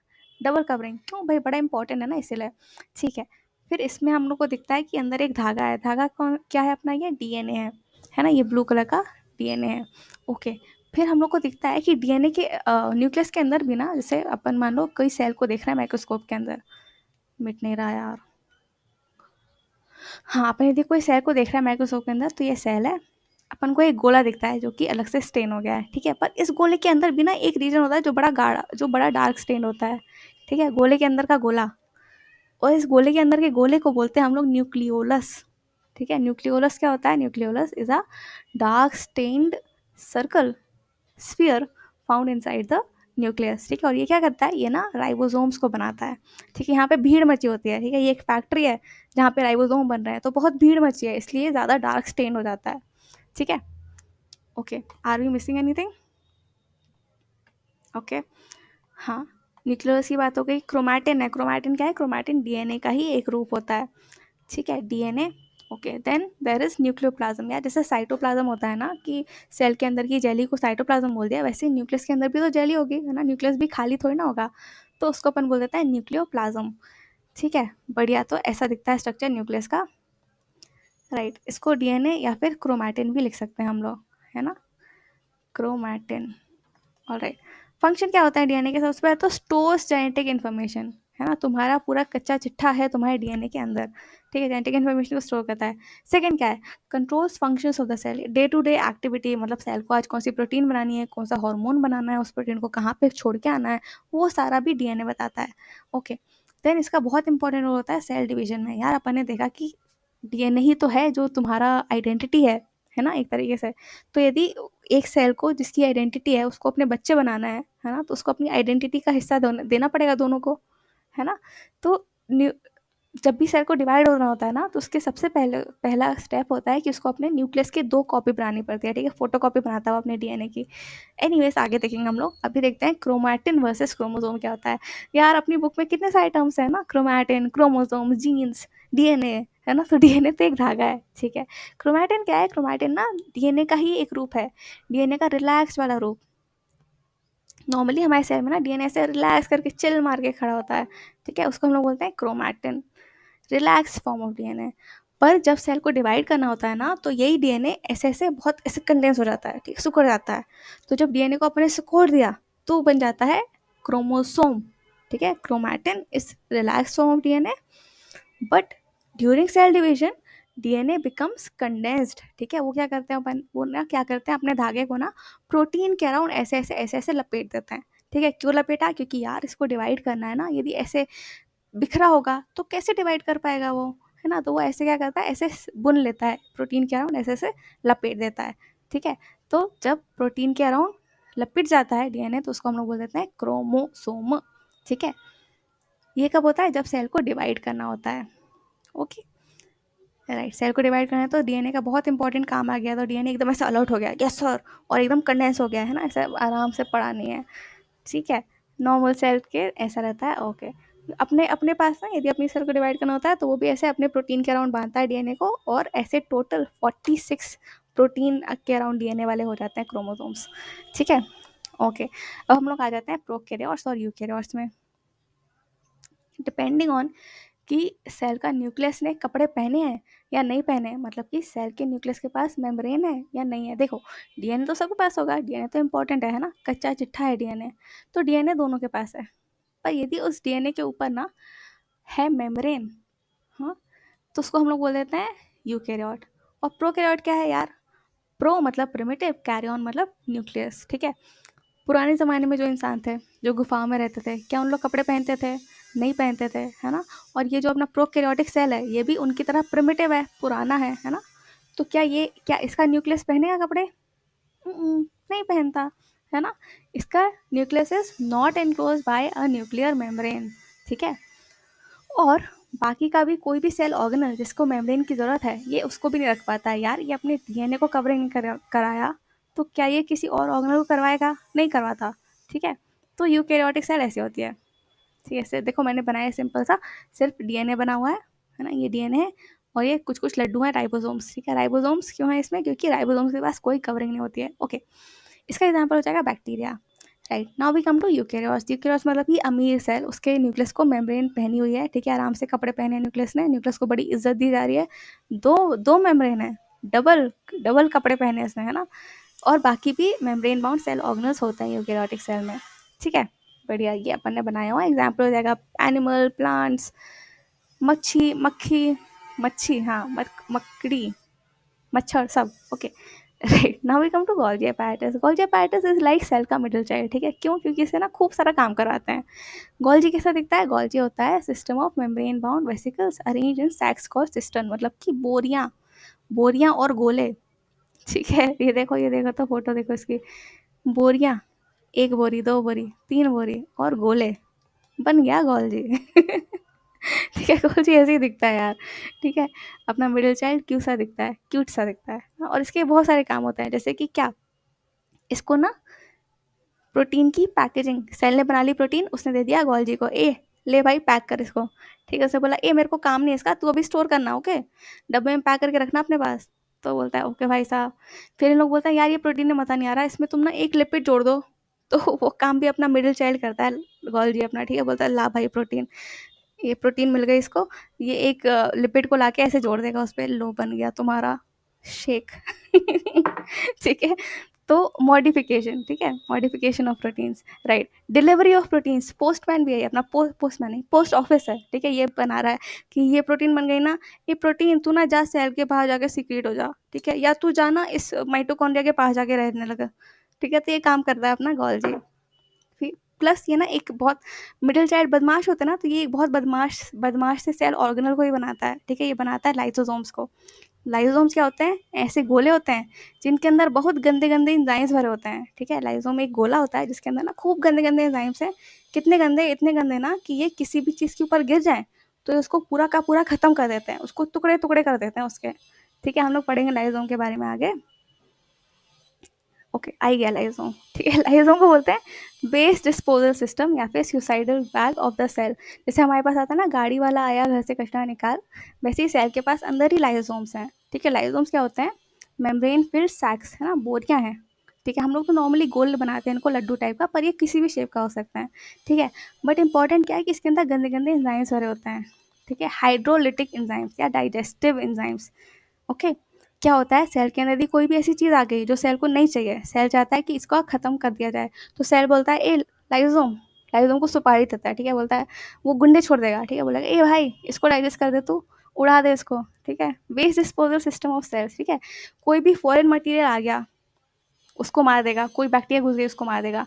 डबल कवरिंग क्यों भाई? बड़ा इंपॉर्टेंट है ना इसीलिए, ठीक है? फिर इसमें हम लोग को दिखता है कि अंदर एक धागा है, धागा कौन क्या है अपना? ये डीएनए है ना? ये ब्लू कलर का डीएनए है। ओके, फिर हम लोग को दिखता है कि डीएनए के न्यूक्लियस के अंदर भी ना, जैसे अपन मान लो कोई सेल को देख रहा है माइक्रोस्कोप के अंदर, मिट नहीं रहा यार। हाँ, अपन यदि कोई सेल को देख रहा है माइक्रोस्कोप के अंदर, तो ये सेल है। अपन को एक गोला दिखता है जो कि अलग से स्टेन हो गया है, ठीक है? पर इस गोले के अंदर भी ना एक रीजन होता है जो बड़ा गाढ़ा, जो बड़ा डार्क स्टेन होता है, ठीक है? गोले के अंदर का गोला, और इस गोले के अंदर के गोले को बोलते हैं हम लोग न्यूक्लियोलस, ठीक है? न्यूक्लियोलस क्या होता है? Nucleolus is a dark stained circle sphere found inside the nucleus, ठीक है? और ये क्या करता है? ये ना राइबोसोम्स को बनाता है, ठीक है? यहाँ पे भीड़ मची होती है, ठीक है? ये एक फैक्ट्री है जहाँ पे राइबोसोम बन रहे हैं, तो बहुत भीड़ मची है, इसलिए ज़्यादा डार्क स्टेन हो जाता है, ठीक है? Okay, are we missing anything? Okay, हाँ, न्यूक्लियस की बात हो गई। क्रोमैटिन है, क्रोमैटिन क्या है? क्रोमैटिन डीएनए का ही एक रूप होता है, ठीक है? DNA. Okay, then there is nucleoplasm. यार जैसे साइटोप्लाज्म होता है ना, कि सेल के अंदर की जेली को साइटोप्लाज्म बोल दिया, वैसे न्यूक्लियस के अंदर भी तो जेली होगी, है ना? न्यूक्लियस भी खाली थोड़ी ना होगा, तो उसको अपन बोल देते हैं न्यूक्लियोप्लाज्म, ठीक है? बढ़िया, तो ऐसा दिखता है स्ट्रक्चर न्यूक्लियस का, राइट? इसको डीएनए या फिर क्रोमैटिन भी लिख सकते हैं हम लोग, है ना? Chromatin, alright. फंक्शन क्या होता है डीएनए के? सबसे पहले तो स्टोर्स जेनेटिक इन्फॉर्मेशन, है ना? तुम्हारा पूरा कच्चा चिट्ठा है तुम्हारे डीएनए के अंदर, ठीक है? जेनेटिक इन्फॉर्मेशन को स्टोर करता है। सेकंड क्या है? Controls functions of the cell, day to day activity, मतलब सेल को आज कौन सी प्रोटीन बनानी है, कौन सा हार्मोन बनाना है, उस प्रोटीन को कहाँ पे छोड़ के आना है, वो सारा भी डीएनए बताता है। ओके, देन इसका बहुत इंपॉर्टेंट रोल होता है सेल डिवीजन में। यार अपन ने देखा कि डीएनए ही तो है जो तुम्हारा आइडेंटिटी है ना, एक तरीके से। तो यदि एक सेल को जिसकी आइडेंटिटी है उसको अपने बच्चे बनाना है ना, तो उसको अपनी आइडेंटिटी का हिस्सा देना पड़ेगा दोनों को, है ना? तो जब भी सेल को डिवाइड होना होता है ना, तो उसके सबसे पहला स्टेप होता है कि उसको अपने न्यूक्लियस की दो कॉपी बनानी पड़ती है, ठीक है? फोटो कॉपी बनाता है वो अपने डीएनए की। एनीवेज आगे देखेंगे हम लोग, अभी देखते हैं क्रोमैटिन वर्सेस क्रोमोसोम क्या होता है। यार अपनी बुक में कितने सारे टर्म्स हैं ना, क्रोमैटिन, क्रोमोसोम, जीन्स, डीएनए, है ना? तो डीएनए तो एक धागा है, ठीक है? क्रोमैटिन क्या है? क्रोमैटिन ना डीएनए का ही एक रूप है, डीएनए का रिलैक्स वाला रूप। नॉर्मली हमारे सेल में ना डीएनए ऐसे रिलैक्स करके चिल मार के खड़ा होता है, ठीक है? उसको हम लोग बोलते हैं chromatin, relax form of DNA. पर जब सेल को डिवाइड करना होता है ना, तो यही डीएनए ऐसे ऐसे बहुत ऐसे कंडेंस हो जाता है, ठीक है? सिकुड़ जाता है। तो जब डीएनए को अपने सिकोड़ दिया तो बन जाता है क्रोमोसोम, ठीक है? Chromatin is relax form of DNA, but during cell division DNA becomes condensed, ठीक है। वो क्या करते हैं अपन, वो ना क्या करते हैं, अपने धागे को ना प्रोटीन के अराउंड ऐसे लपेट देते हैं, ठीक है। क्यों लपेटा, क्योंकि यार इसको डिवाइड करना है ना, यदि ऐसे बिखरा होगा तो कैसे डिवाइड कर पाएगा वो, है ना। तो वो ऐसे क्या करता है, ऐसे बुन लेता है प्रोटीन के अराउंड, ऐसे लपेट देता है, ठीक है। तो जब प्रोटीन के अराउंड लपेट जाता है डीएनए, तो उसको हम लोग बोल देते हैं क्रोमोसोम, ठीक है। ये कब होता है, जब सेल को डिवाइड करना होता है, ओके राइट। सेल को डिवाइड करना है तो डीएनए का बहुत इंपॉर्टेंट काम आ गया, तो डीएनए एकदम ऐसे अलर्ट हो गया, यस सर, और एकदम कंडेंस हो गया है ना, ऐसे आराम से पड़ा नहीं है, ठीक है। नॉर्मल सेल के ऐसा रहता है, ओके। अपने अपने पास ना यदि अपनी सेल को डिवाइड करना होता है तो वो भी ऐसे अपने प्रोटीन के अराउंड बांधता है डीएनए को, और ऐसे टोटल 46 प्रोटीन के अराउंड डीएनए वाले हो जाते हैं क्रोमोसोम्स, ठीक है, ओके। अब हम लोग आ जाते हैं प्रोकैरियोट्स और यूकैरियोट्स में। डिपेंडिंग ऑन कि सेल का न्यूक्लियस ने कपड़े पहने हैं या नहीं पहने, मतलब कि सेल के न्यूक्लियस के पास मेम्ब्रेन है या नहीं है। देखो डीएनए तो सबके पास होगा, डीएनए तो इम्पोर्टेंट है ना, कच्चा चिट्ठा है डीएनए, तो डीएनए दोनों के पास है। पर यदि उस डीएनए के ऊपर ना है मेम्ब्रेन, हाँ, तो उसको हम लोग बोल देते हैं यूकैरियोट। और प्रोकैरियोट क्या है यार, प्रो मतलब प्रिमिटिव, कैरियन मतलब न्यूक्लियस, ठीक है। पुराने ज़माने में जो इंसान थे, जो गुफाओं में रहते थे, क्या उन लोग कपड़े पहनते थे, नहीं पहनते थे, है ना। और ये जो अपना प्रोकैरियोटिक सेल है, ये भी उनकी तरह प्रिमिटिव है, पुराना है ना। तो क्या इसका न्यूक्लियस पहनेगा कपड़े, नहीं पहनता, है ना। इसका nucleus is not enclose by a nuclear membrane, ठीक है। और बाकी का भी कोई भी सेल ऑर्गेनल जिसको मेम्ब्रेन की ज़रूरत है, ये उसको भी नहीं रख पाता है यार। ये अपने डीएनए को कवरिंग नहीं कराया, तो क्या ये किसी और ऑर्गेनल को करवाएगा, नहीं करवाता, ठीक है। तो यूकैरियोटिक सेल ऐसी होती है, ठीक है। ऐसे देखो मैंने बनाया सिंपल सा, सिर्फ डीएनए बना हुआ है ना, ये डीएनए है, और ये कुछ कुछ लड्डू हैं राइबोसोम्स, ठीक है। राइबोसोम्स क्यों है इसमें, क्योंकि राइबोसोम्स के पास कोई कवरिंग नहीं होती है, ओके। इसका एग्जाम्पल हो जाएगा bacteria, right. Now we come to eukaryotes. Eukaryotes मतलब कि अमीर सेल, उसके न्यूक्लियस को मेम्ब्रेन पहनी हुई है, ठीक है। आराम से कपड़े पहने हैं न्यूक्लियस ने, न्यूक्लियस को बड़ी इज्जत दी जा रही है, दो दो मेम्ब्रेन है, डबल डबल कपड़े पहने इसने, है ना। और बाकी भी मेम्ब्रेन बाउंड सेल ऑर्गेनल्स होते हैं यूकैरियोटिक सेल में, ठीक है। बढ़िया, ये अपन ने बनाया हुआ एग्जाम्पल हो जाएगा एनिमल, प्लांट्स, मच्छी, मक्खी, मच्छी, हाँ, मकड़ी, मच्छर, सब, okay right. Now we come to Golgi apparatus। Golgi apparatus is like cell का मिडिल चाइल्ड, ठीक है। क्यों, क्योंकि इससे ना खूब सारा काम करवाते हैं। गोल्जी कैसा दिखता है, गोल्जी होता है system of membrane bound vesicles arrange in sacs called system, मतलब कि बोरियाँ, बोरियाँ और गोले, ठीक है। ये देखो तो फोटो देखो इसकी, बोरियाँ, एक बोरी, दो बोरी, तीन बोरी और गोले, बन गया गोल्जी ठीक है। गोल्जी ऐसे ही दिखता है यार, ठीक है। अपना मिडिल चाइल्ड क्यूट सा दिखता है, क्यूट सा दिखता है, और इसके बहुत सारे काम होते हैं, जैसे कि क्या, इसको ना प्रोटीन की पैकेजिंग, सेल ने बना ली प्रोटीन, उसने दे दिया गोल्जी को, ए ले भाई पैक कर इसको, ठीक है। उसे बोला ए मेरे को काम नहीं है इसका, तू अभी स्टोर करना, ओके, डब्बे में पैक करके रखना अपने पास। तो बोलता है ओके भाई साहब। फिर इन लोग बोलता है यार ये प्रोटीन में मज़ा नहीं आ रहा, इसमें तुम ना एक लिपिड जोड़ दो, तो वो काम भी अपना मिडिल चाइल्ड करता है, गोल्जी अपना, ठीक है। बोलता है ला भाई प्रोटीन, ये प्रोटीन मिल गई इसको, ये एक लिपिड को लाके ऐसे जोड़ देगा उस पर, लो बन गया तुम्हारा शेक ठीक है। तो मॉडिफिकेशन, ठीक है, modification of proteins, right. Delivery of proteins, postman भी है अपना, पोस्टमैन नहीं, पोस्ट ऑफिस है, ठीक है। ये बना रहा है कि ये प्रोटीन बन गई ना, ये प्रोटीन तू ना जा सेल के बाहर जाके सीक्रेट हो जा, ठीक है, या तू जाना इस माइटोकॉन्ड्रिया के पास जाके रहने लगा, ठीक है। तो ये काम करता है अपना गोल्जी। फिर प्लस ये ना एक बहुत मिडिल चाइल्ड बदमाश होता है ना, तो ये एक बहुत बदमाश बदमाश से सेल ऑर्गेनल को ही बनाता है, ठीक है। ये बनाता है लाइसोसोम्स को। लाइसोसोम्स क्या होते हैं, ऐसे गोले होते हैं जिनके अंदर बहुत गंदे गंदे एंजाइम्स भरे होते हैं, ठीक है। लाइसोसोम एक गोला होता है जिसके अंदर ना खूब गंदे गंदे एंजाइम्स हैं। कितने गंदे, इतने गंदे ना कि ये किसी भी चीज़ के ऊपर गिर जाए तो उसको पूरा का पूरा ख़त्म कर देते हैं, उसको टुकड़े टुकड़े कर देते हैं उसके, ठीक है। हम लोग पढ़ेंगे लाइसोसोम के बारे में आगे, ओके। आई गया लाइसोम, ठीक है। लाइसोम को बोलते हैं वेस्ट डिस्पोजल सिस्टम या फिर suicidal bag of the cell. जैसे हमारे पास आता है ना गाड़ी वाला आया घर से कचरा निकाल, वैसे ही सेल के पास अंदर ही लाइसोम्स हैं, ठीक है। लाइसोम्स क्या होते हैं, मेम्ब्रेन फिल्ड सैक्स, है ना, बोरियाँ हैं, ठीक है। हम लोग तो नॉर्मली गोल बनाते हैं इनको लड्डू टाइप का, पर ये किसी भी शेप का हो सकता है, ठीक है। बट इंपॉर्टेंट क्या है कि इसके अंदर गंदे गंदे एंजाइम्स भरे होते हैं, ठीक है। हाइड्रोलिटिक एंजाइम्स या डाइजेस्टिव एंजाइम्स, ओके। क्या होता है, सेल के अंदर यदि कोई भी ऐसी चीज़ आ गई जो सेल को नहीं चाहिए, सेल चाहता है कि इसको ख़त्म कर दिया जाए, तो सेल बोलता है ए लाइसोम, लाइसोम को सुपारी देता है, ठीक है। बोलता है वो गुंडे छोड़ देगा, ठीक है, बोलेगा ए भाई इसको डाइजेस्ट कर दे तू, उड़ा दे इसको, ठीक है। Waste disposal system of cells, ठीक है। कोई भी फॉरेन मटेरियल आ गया उसको मार देगा, कोई बैक्टीरिया घुस गई उसको मार देगा।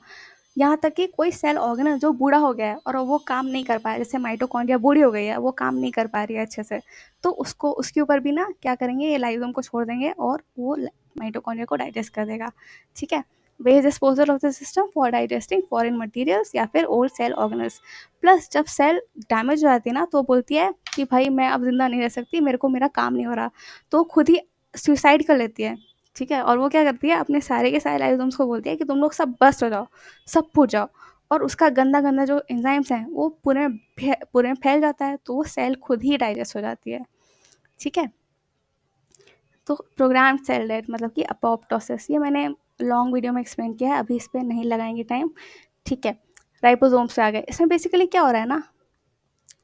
यहाँ तक कि कोई सेल ऑर्गेनल जो बूढ़ा हो गया है और वो काम नहीं कर पाया, जैसे माइटोकॉन्ड्रिया बूढ़ी हो गई है, वो काम नहीं कर पा रही है अच्छे से, तो उसको उसके ऊपर भी ना क्या करेंगे, ये लाइसोम को छोड़ देंगे और वो माइटोकॉन्ड्रिया को डाइजेस्ट कर देगा, ठीक है। Waste disposal of the system for digesting foreign materials या फिर ओल्ड सेल ऑर्गेनल्स। प्लस जब सेल डैमेज हो जाती है ना तो बोलती है कि भाई मैं अब जिंदा नहीं रह सकती, मेरे को मेरा काम नहीं हो रहा, तो खुद ही सुसाइड कर लेती है, ठीक है। और वो क्या करती है, अपने सारे के सारे लाइसोम्स को बोलती है कि तुम लोग सब बस्ट हो जाओ, सब फूट जाओ, और उसका गंदा गंदा जो एंजाइम्स हैं वो पूरे में फैल जाता है, तो वो सेल खुद ही डाइजेस्ट हो जाती है, ठीक है। तो प्रोग्राम सेल डेथ मतलब कि अपोप्टोसिस, ये मैंने लॉन्ग वीडियो में एक्सप्लेन किया है, अभी इस पर नहीं लगाएंगे टाइम, ठीक है। राइबोसोम से आ गए, इसमें बेसिकली क्या हो रहा है ना,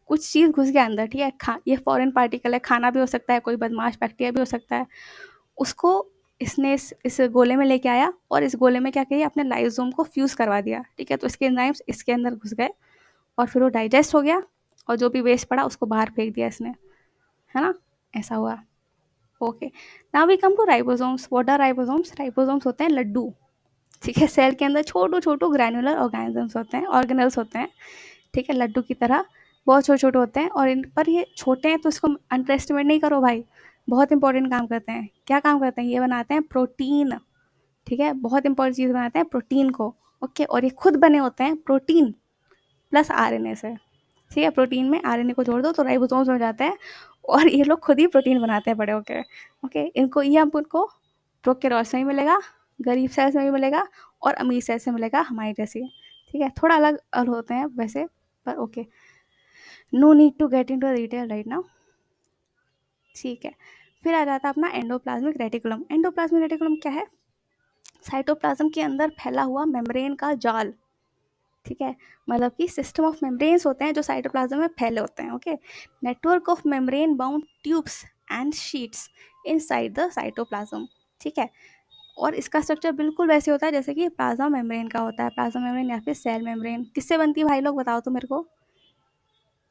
कुछ चीज़ घुस गया अंदर, ठीक है। ये फॉरेन पार्टिकल है, खाना भी हो सकता है, कोई बदमाश बैक्टीरिया भी हो सकता है, उसको इसने इस गोले में लेके आया और इस गोले में क्या किया, अपने लाइसोम को फ्यूज़ करवा दिया, ठीक है। तो इसके एंजाइम्स इसके अंदर घुस गए और फिर वो डाइजेस्ट हो गया, और जो भी वेस्ट पड़ा उसको बाहर फेंक दिया इसने, है ना, ऐसा हुआ। Okay, now we come to ribosomes. What are ribosomes? Ribosomes होते हैं लड्डू, ठीक है। सेल के अंदर छोटू छोटू ग्रैनुलर ऑर्गेनिजम्स होते हैं, ऑर्गेनल्स होते हैं, ठीक है, लड्डू की तरह, बहुत छोटे छोटे होते हैं। और इन पर ये छोटे हैं तो इसको अंडर एस्टिमेट नहीं करो भाई, बहुत इंपॉर्टेंट काम करते हैं। क्या काम करते हैं? ये बनाते हैं प्रोटीन, ठीक है, बहुत इंपॉर्टेंट चीज़ बनाते हैं प्रोटीन को, ओके। और ये खुद बने होते हैं प्रोटीन प्लस आरएनए से, ठीक है। प्रोटीन में आरएनए को जोड़ दो तो राइबोसोम्स हो जाते हैं, और ये लोग खुद ही प्रोटीन बनाते हैं बड़े होके, ओके। इनको ये आपको प्रोकैरियोट्स में भी मिलेगा, गरीब सेल्स में भी मिलेगा, और अमीर सेल्स से मिलेगा हमारी जैसी, ठीक है। थोड़ा अलग अलग होते हैं वैसे, पर okay, no need to get into detail right now, ठीक है। फिर आ जाता है अपना एंडोप्लाज्मिक रेटिकुलम। एंडोप्लाज्मिक रेटिकुलम क्या है? साइटोप्लाज्म के अंदर फैला हुआ मेम्ब्रेन का जाल, ठीक है। मतलब कि सिस्टम ऑफ मेम्ब्रेन्स होते हैं जो साइटोप्लाज्म में फैले होते हैं, okay. Network of membrane bound tubes and sheets inside the cytoplasm, ठीक है। और इसका स्ट्रक्चर बिल्कुल वैसे होता है जैसे कि प्लाज्मा मेम्ब्रेन का होता है। प्लाज्मा मेम्ब्रेन या फिर सेल मेम्ब्रेन किससे बनती है भाई लोग, बताओ तो मेरे को।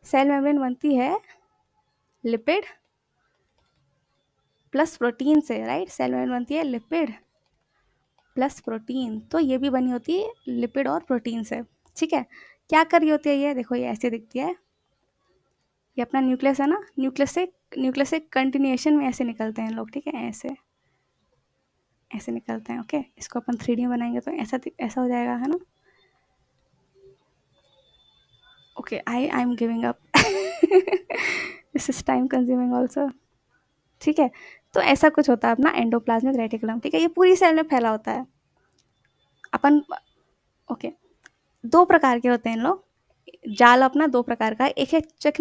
सेल मेम्ब्रेन बनती है लिपिड प्लस प्रोटीन से, राइट। सेल मेम्ब्रेन बनती है लिपिड प्लस प्रोटीन, तो ये भी बनी होती है लिपिड और प्रोटीन से, ठीक है। क्या कर रही होती है ये, देखो ये ऐसे दिखती है, ये अपना न्यूक्लियस है ना, न्यूक्लियस से कंटिन्यूएशन में ऐसे निकलते हैं लोग, ठीक है, ऐसे ऐसे निकलते हैं, ओके। इसको अपन 3D में बनाएंगे तो ऐसा ऐसा हो जाएगा, है ना। Okay, I am giving up this is time consuming also, ठीक है। तो ऐसा कुछ होता है अपना एंडोप्लाज्मिक रेटिकुलम, ठीक है। ये पूरी सेल में फैला होता है अपन, ओके। दो प्रकार के होते हैं इन लोग, जाल अपना दो प्रकार का है, एक है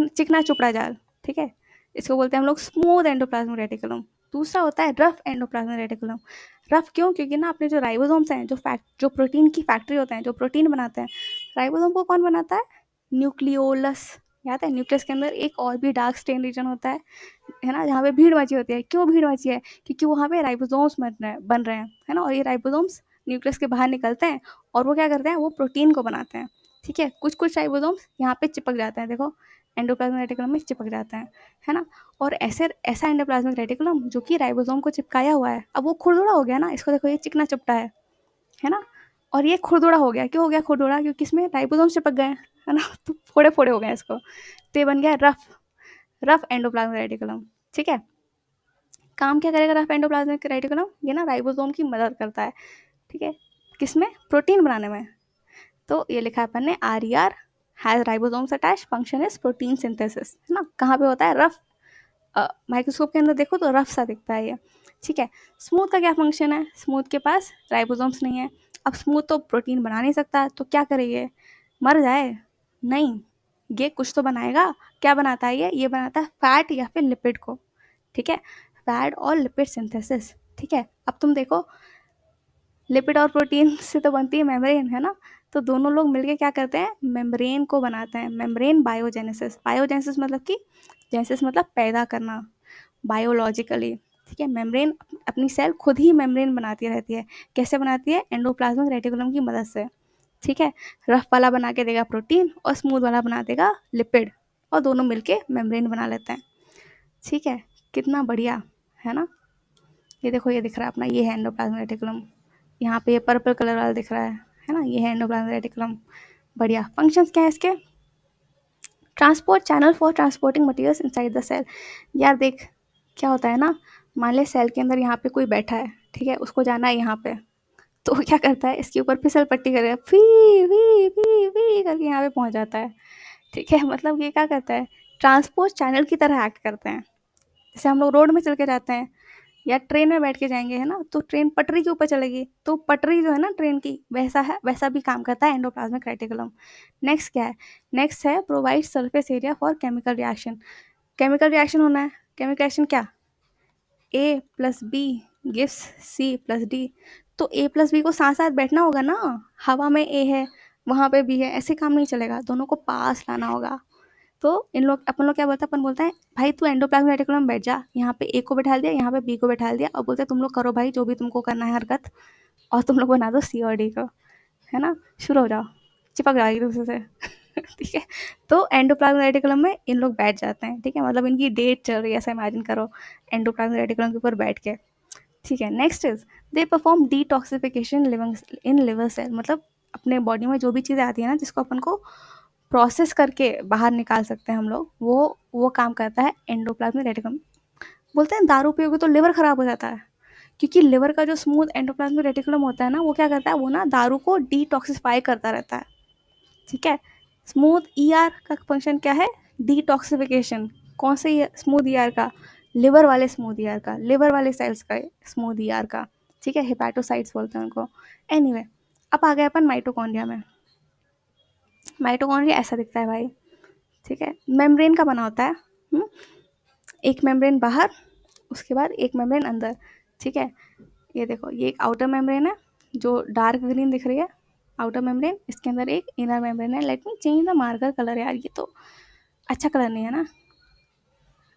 चिकना चुपड़ा जाल, ठीक है, इसको बोलते हैं हम लोग स्मूथ एंडोप्लाज्मिक रेटिकुलम। दूसरा होता है रफ एंडोप्लाज्मिक रेटिकुलम। रफ क्यों? क्योंकि ना अपने जो राइबोसोम्स हैं, जो प्रोटीन की फैक्ट्री होते हैं, जो प्रोटीन बनाते हैं, राइबोसोम को कौन बनाता है? न्यूक्लियोलस, याद है? न्यूक्लियस के अंदर एक और भी डार्क स्टेन रीजन होता है ना, जहाँ पे भीड़ मची होती है। क्यों भीड़ मची है? क्योंकि वहाँ पे राइबोसोम्स बन रहे हैं, है ना। और ये राइबोसोम्स न्यूक्लियस के बाहर निकलते हैं और वो क्या करते हैं, वो प्रोटीन को बनाते हैं, ठीक है। कुछ कुछ राइबोसोम्स यहाँ पे चिपक जाते हैं, देखो एंडोप्लाज्मिक रेटिकुलम में चिपक जाते हैं, है ना। और ऐसा एंडोप्लाज्मिक रेटिकुलम जो कि राइबोसोम को चिपकाया हुआ है, अब वो खुरदुरा हो गया ना, इसको देखो ये चिकना चपटा है ना। और ये खुरदुरा हो गया, क्यों हो गया खुरदुरा? क्योंकि इसमें राइबोसोम चिपक गए, है ना, तो फोड़े फोड़े हो गए इसको, तो ये बन गया रफ एंडोप्लाज्मिक रेटिकुलम, ठीक है। काम क्या करेगा रफ एंडोप्लाज्मिक रेटिकुलम? ये ना राइबोसोम की मदद करता है, ठीक है, किसमें? प्रोटीन बनाने में। तो ये लिखा है अपन ने, RER has ribosomes attach, function is protein synthesis, है ना। कहाँ पे होता है? रफ, माइक्रोस्कोप के अंदर देखो तो रफ सा दिखता है ये, ठीक है। स्मूथ का क्या फंक्शन है? स्मूथ के पास राइबोसोम्स नहीं है। अब स्मूथ तो प्रोटीन बना नहीं सकता, तो क्या करे ये? मर जाए? नहीं, ये कुछ तो बनाएगा। क्या बनाता है ये बनाता है फैट या फिर लिपिड को, ठीक है। फैट और लिपिड सिंथेसिस, ठीक है। अब तुम देखो, लिपिड और प्रोटीन से तो बनती है मेम्ब्रेन, है ना। तो दोनों लोग मिलके क्या करते हैं? मेम्ब्रेन को बनाते हैं। मेम्ब्रेन बायोजेनेसिस, बायोजेनेसिस मतलब कि जेनेसिस मतलब पैदा करना, बायोलॉजिकली, ठीक है। मेम्ब्रेन अपनी सेल खुद ही मेम्ब्रेन बनाती रहती है। कैसे बनाती है? एंडोप्लाज्मिक रेटिकुलम की मदद से, ठीक है। रफ वाला बना के देगा प्रोटीन और स्मूथ वाला बना देगा लिपिड, और दोनों मिलके मेम्ब्रेन बना लेते हैं, ठीक है, कितना बढ़िया, है ना? ये देखो, ये दिख रहा है अपना, ये है एंडोप्लाज्मिक रेटिकुलम। यहाँ पे ये पर्पल कलर वाला दिख रहा है ना? ये है एंडोप्लाज्मिक रेटिकुलम। बढ़िया। फंक्शंस क्या है इसके? Transport channel for transporting materials inside the cell. यार देख, क्या होता है ना, मान ले सेल के अंदर यहाँ पे कोई बैठा है, ठीक है, उसको जाना है यहाँ पे, तो वो क्या करता है, इसके ऊपर फिसल पट्टी करेगा, फी वी वी वी करके यहाँ पे पहुँच जाता है। ठीक है, मतलब ये क्या करता है, ट्रांसपोर्ट चैनल की तरह एक्ट करते हैं। जैसे हम लोग रोड में चल के जाते हैं या ट्रेन में बैठ के जाएंगे, है ना, तो ट्रेन पटरी के ऊपर चलेगी, तो पटरी जो है ना ट्रेन की, वैसा है, वैसा भी काम करता है एंडोप्लाज्मिक रेटिकुलम। नेक्स्ट क्या है? नेक्स्ट है provide surface area for chemical reaction. Chemical reaction होना है। केमिकल रिएक्शन क्या? A plus B gives C plus D. तो ए प्लस बी को साथ साथ बैठना होगा ना, हवा में ए है, वहाँ पे बी है, ऐसे काम नहीं चलेगा, दोनों को पास लाना होगा। तो इन लोग, अपन लोग क्या बोलते हैं, अपन बोलते हैं भाई तू एंडोप्लाज्मिक रेटिकुलम में बैठ जा, यहाँ पे ए को बैठा दिया, यहाँ पे बी को बैठा दिया, और बोलते हैं तुम लोग करो भाई जो भी तुमको करना है हरकत, और तुम लोग बना दो सी और डी को, है ना, शुरू हो जाओ, चिपक जाओ एक दूसरे से। ठीक है, तो एंडोप्लाज्मिक रेटिकुलम में इन लोग बैठ जाते हैं, ठीक है, मतलब इनकी डेट चल रही है, ऐसा इमेजिन करो, एंडोप्लाज्मिक रेटिकुलम के ऊपर बैठ के। ठीक है, next is they perform detoxification in liver cell. मतलब अपने बॉडी में जो भी चीज़ें आती है ना, जिसको अपन को प्रोसेस करके बाहर निकाल सकते हैं हम लोग, वो काम करता है एंडोप्लाज्मिक रेटिकुलम। बोलते हैं दारू पियोगे तो लिवर खराब हो जाता है, क्योंकि लिवर का जो स्मूथ एंडोप्लाज्मिक रेटिकुलम होता है ना, वो क्या करता है, वो ना दारू को डिटॉक्सिफाई करता रहता है। ठीक है, स्मूथ ईआर का फंक्शन क्या है? डिटॉक्सिफिकेशन। कौन से स्मूथ ईआर का? लिवर वाले स्मूथ ईआर का, लिवर वाले सेल्स का स्मूथ ईआर का। ठीक है, हेपाटोसाइट्स बोलते हैं उनको। एनीवे, अब आ गए अपन माइटोकॉन्ड्रिया में। माइटोकॉन्ड्रिया ऐसा दिखता है भाई, ठीक है, मेम्ब्रेन का बना होता है। एक मेम्ब्रेन बाहर, उसके बाद एक मेम्ब्रेन अंदर। ठीक है, ये देखो, ये एक आउटर मेम्ब्रेन है जो डार्क ग्रीन दिख रही है, आउटर मेम्ब्रेन, इसके अंदर एक इनर मेम्ब्रेन है। Let me change the marker colour, यार ये तो अच्छा कलर नहीं है ना।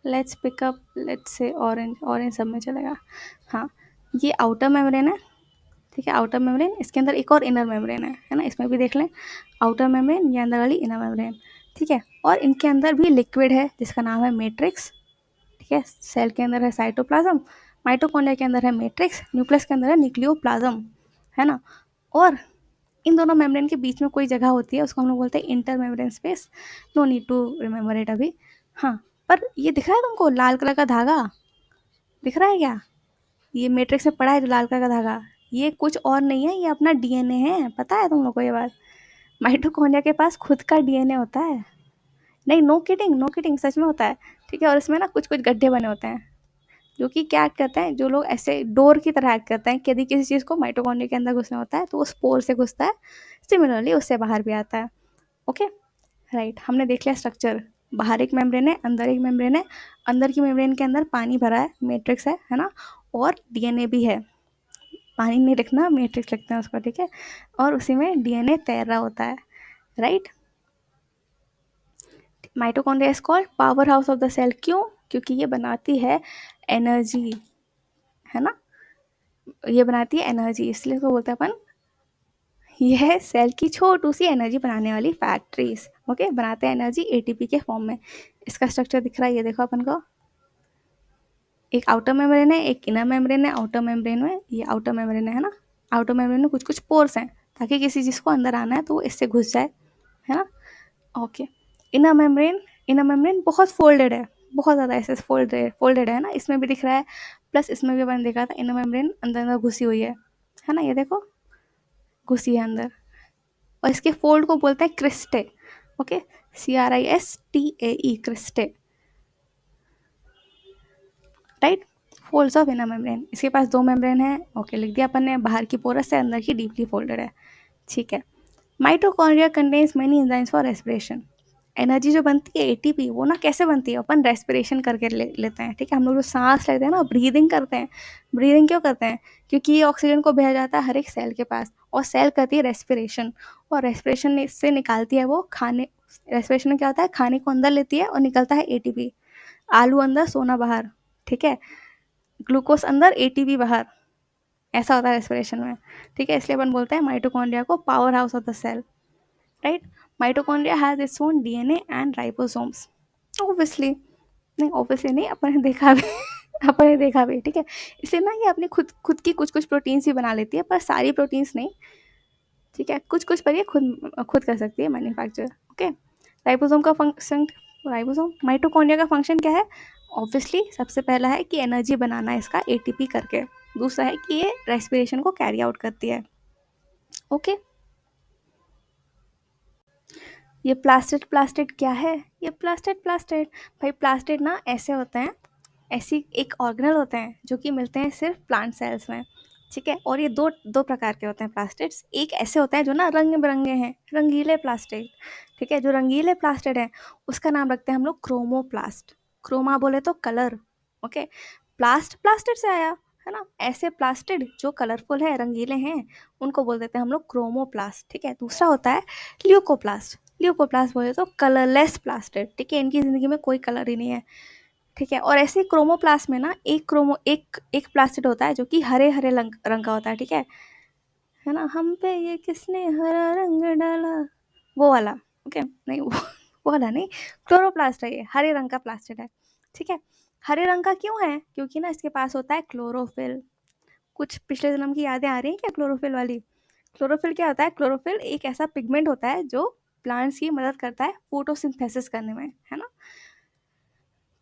Let's pickup, let's say orange, orange सब में चलेगा। हाँ, ये आउटर मेम्ब्रेन है, ठीक है, आउटर मेम्ब्रेन, इसके अंदर एक और इनर मेम्ब्रेन है ना, इसमें भी देख लें, आउटर मेम्ब्रेन, ये अंदर वाली इनर मेम्ब्रेन। ठीक है, और इनके अंदर भी लिक्विड है जिसका नाम है मैट्रिक्स। ठीक है, सेल के अंदर है साइटोप्लाज्म, माइटोकॉन्ड्रिया के अंदर है मैट्रिक्स, न्यूक्लियस के अंदर है न्यूक्लियोप्लाज्म, है ना। और इन दोनों मेम्ब्रेन के बीच में कोई जगह होती है, उसको हम लोग बोलते हैं intermembrane space. No need to remember it अभी। हाँ, पर ये दिख रहा है तुमको लाल कलर का धागा? दिख रहा है क्या? ये मैट्रिक्स में पड़ा है जो लाल कलर का धागा, ये कुछ और नहीं है, ये अपना डीएनए है। पता है तुम लोग को ये बात? माइटोकॉन्ड्रिया के पास खुद का डीएनए होता है। नहीं, नो किडिंग, नो किडिंग, सच में होता है। ठीक है, और इसमें ना कुछ कुछ गड्ढे बने होते हैं, जो कि क्या एक्ट करते हैं, जो लोग ऐसे डोर की तरह एक्ट करते हैं कि यदि किसी चीज़ को माइटोकॉन्ड्रिया के अंदर घुसना होता है तो वो स्पोर से घुसता है, सिमिलरली उससे बाहर भी आता है। ओके, राइट, हमने देख लिया स्ट्रक्चर। बाहर एक मेम्ब्रेन है, अंदर एक मेम्ब्रेन है, अंदर की मेम्ब्रेन के अंदर पानी भरा है, मैट्रिक्स है ना, और डीएनए भी है। पानी नहीं लिखना, मैट्रिक्स लिखते हैं उसको, ठीक है, और उसी में डीएनए तैर रहा होता है, राइट। Mitochondria is called powerhouse of the cell. क्यों? क्योंकि ये बनाती है एनर्जी, है ना, ये बनाती है एनर्जी, इसलिए इसको बोलते हैं अपन, यह सेल की छोटू सी एनर्जी बनाने वाली फैक्ट्रीज। ओके, बनाते हैं एनर्जी एटीपी के फॉर्म में। इसका स्ट्रक्चर दिख रहा है, ये देखो अपन को, एक आउटर मेम्ब्रेन है, एक इनर मेम्ब्रेन है। आउटर मेम्ब्रेन में, ये आउटर मेम्ब्रेन है ना, आउटर मेम्ब्रेन में कुछ कुछ पोर्स हैं, ताकि किसी चीज़ को अंदर आना है तो वो इससे घुस जाए, है ना। Okay, inner membrane, inner membrane बहुत फोल्डेड है, बहुत ज़्यादा ऐसे फोल्डेड है ना, इसमें भी दिख रहा है, प्लस इसमें भी अपन देखा था इनर मेम्ब्रेन अंदर अंदर घुसी हुई है ना, ये देखो घुसी है अंदर, और इसके फोल्ड को बोलते हैं cristae. Okay, CRISTAE, cristae, right, folds of inner membrane. इसके पास दो मेम्ब्रेन है। ओके, लिख दिया अपन ने, बाहर की पोरस है, अंदर की डीपली फोल्डेड है। ठीक है, mitochondria contains many enzymes for respiration. Energy जो बनती है एटीपी, वो ना कैसे बनती है, अपन रेस्पिरेशन करके लेते हैं। ठीक है, हम लोग जो सांस लेते हैं ना, ब्रीदिंग करते हैं। ब्रीदिंग क्यों करते हैं? क्योंकि ये ऑक्सीजन को भेजा जाता है हर एक सेल के पास, और सेल करती है रेस्पिरेशन, और रेस्पिरेशन से निकालती है वो खाने, रेस्पिरेशन में क्या होता है, खाने को अंदर लेती है और निकलता है एटीपी। आलू अंदर, सोना बाहर, ठीक है, ग्लूकोज अंदर, एटीपी बाहर, ऐसा होता है रेस्पिरेशन में। ठीक है, इसलिए अपन बोलते हैं माइटोकॉन्ड्रिया को powerhouse of the cell, right. Mitochondria has its own DNA and ribosomes, obviously, नहीं ऑब्वियसली नहीं, अपन ने देखा भी अपन ने देखा भी, ठीक है। इसलिए ना ये अपनी खुद खुद की कुछ कुछ प्रोटीन्स ही बना लेती है, पर सारी प्रोटीन्स नहीं, ठीक है। कुछ कुछ पर ये खुद खुद कर सकती है मैन्युफैक्चर, ओके। राइबोसोम का फंक्शन, राइबोसोम माइटोकॉन्ड्रिया का फंक्शन क्या है? ऑब्वियसली सबसे पहला है कि एनर्जी बनाना है इसका एटीपी करके, दूसरा है कि ये रेस्पिरेशन को कैरी आउट करती है, ओके। ये प्लास्टिड, प्लास्टिड क्या है? ये प्लास्टिड, प्लास्टिड भाई प्लास्टिड ना ऐसे होते हैं, ऐसी एक ऑर्गेनल होते हैं जो कि मिलते हैं सिर्फ प्लांट सेल्स में, ठीक है। और ये दो दो प्रकार के होते हैं प्लास्टिड्स। एक ऐसे होते हैं जो ना रंग बिरंगे हैं, रंगीले प्लास्टिड, ठीक है। जो रंगीले प्लास्टिड हैं उसका नाम रखते हैं हम लोग क्रोमोप्लास्ट। क्रोमा बोले तो कलर, ओके। प्लास्ट प्लास्टिड से आया है ना, ऐसे प्लास्टिड जो कलरफुल है, रंगीले हैं, उनको बोल देते हैं हम लोग क्रोमोप्लास्ट, ठीक है। दूसरा होता है ल्यूकोप्लास्ट। ल्यूकोप्लास्ट बोले तो कलरलेस प्लास्टिड, ठीक है। इनकी ज़िंदगी में कोई कलर ही नहीं है, ठीक है। और ऐसे क्रोमोप्लास्ट में ना एक प्लास्टिड होता है जो कि हरे हरे रंग का होता है, ठीक है ना। हम पे ये किसने हरा रंग डाला, वो वाला, ओके। नहीं वो वाला नहीं, क्लोरोप्लास्ट है ये, हरे रंग का प्लास्टिड है, ठीक है। हरे रंग का क्यों है? क्योंकि ना इसके पास होता है क्लोरोफिल। कुछ पिछले जन्म की यादें आ रही हैं क्या क्लोरोफिल वाली? क्लोरोफिल क्या होता है? क्लोरोफिल एक ऐसा पिगमेंट होता है जो प्लांट्स की मदद करता है फोटोसिंथेसिस करने में, है ना,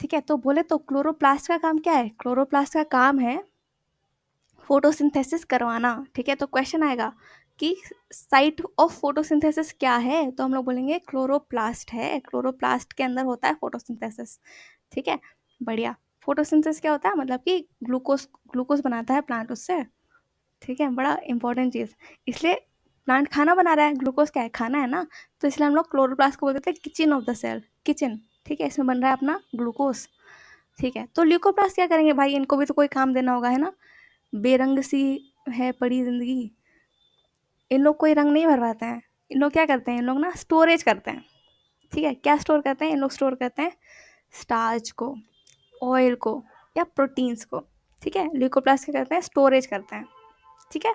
ठीक है। तो बोले तो क्लोरोप्लास्ट का काम क्या है? क्लोरोप्लास्ट का काम है फोटोसिंथेसिस करवाना, ठीक है। तो क्वेश्चन आएगा कि साइट ऑफ फोटोसिंथेसिस क्या है, तो हम लोग बोलेंगे क्लोरोप्लास्ट है। क्लोरोप्लास्ट के अंदर होता है फोटोसिंथेसिस, ठीक है। बढ़िया। फोटोसिंथेसिस क्या होता है? मतलब कि ग्लूकोज ग्लूकोज बनाता है प्लांट उससे, ठीक है। बड़ा इंपॉर्टेंट चीज़, इसलिए प्लांट खाना बना रहा है, ग्लूकोज क्या है? खाना है ना। तो इसलिए हम लोग क्लोरोप्लास्ट को बोल देते हैं kitchen of the cell, kitchen, ठीक है। इसमें बन रहा है अपना ग्लूकोज, ठीक है। तो ल्यूकोप्लास्ट क्या करेंगे भाई? इनको भी तो कोई काम देना होगा, है ना। बेरंग सी है पड़ी जिंदगी, इन लोग कोई रंग नहीं भरवाते हैं। इन लोग क्या करते हैं? इन लोग ना स्टोरेज करते हैं, ठीक है। क्या स्टोर करते हैं? इन लोग स्टोर करते हैं स्टार्च को, ऑयल को, या प्रोटीन्स को, ठीक है। ल्यूकोप्लास्ट क्या करते हैं? स्टोरेज करते हैं, ठीक है।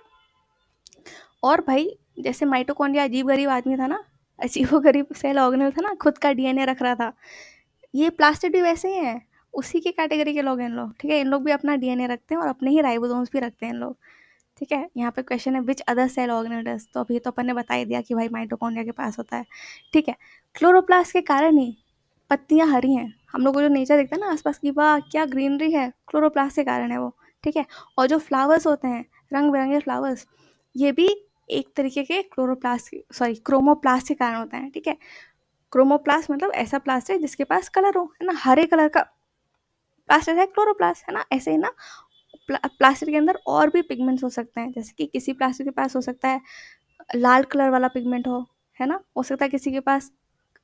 और भाई जैसे माइटोकॉन्ड्रिया अजीब गरीब आदमी था ना, अजीब गरीब सेल ऑर्गेनल था ना, खुद का डीएनए रख रहा था, ये प्लास्टिड भी वैसे ही हैं, उसी के कैटेगरी के लोग हैं इन लोग, ठीक है। इन लोग भी अपना डीएनए रखते हैं और अपने ही राइबोसोम्स भी रखते हैं इन लोग, ठीक है। यहाँ पे क्वेश्चन है which other cell organelle does, तो अभी तो अपन ने बता ही दिया कि भाई माइटोकॉन्ड्रिया के पास होता है, ठीक है। क्लोरोप्लास्ट के कारण ही पत्तियाँ हरी हैं, हम लोग को जो नेचर दिखता है ना आसपास की, वाह क्या ग्रीनरी है, क्लोरोप्लास्ट के कारण है वो, ठीक है। और जो फ्लावर्स होते हैं, रंग बिरंगे फ्लावर्स, ये भी एक तरीके के क्रोमोप्लास्ट के कारण होता है, ठीक है। क्रोमोप्लास्ट मतलब ऐसा प्लास्ट है जिसके पास कलर हो, है ना, हरे कलर का प्लास्टिड है क्लोरोप्लास्ट, है ना। ऐसे ही ना प्लास्टिड के अंदर और भी पिगमेंट्स हो सकते हैं, जैसे कि किसी प्लास्टिड के पास हो सकता है लाल कलर वाला पिगमेंट है ना, हो सकता है किसी के पास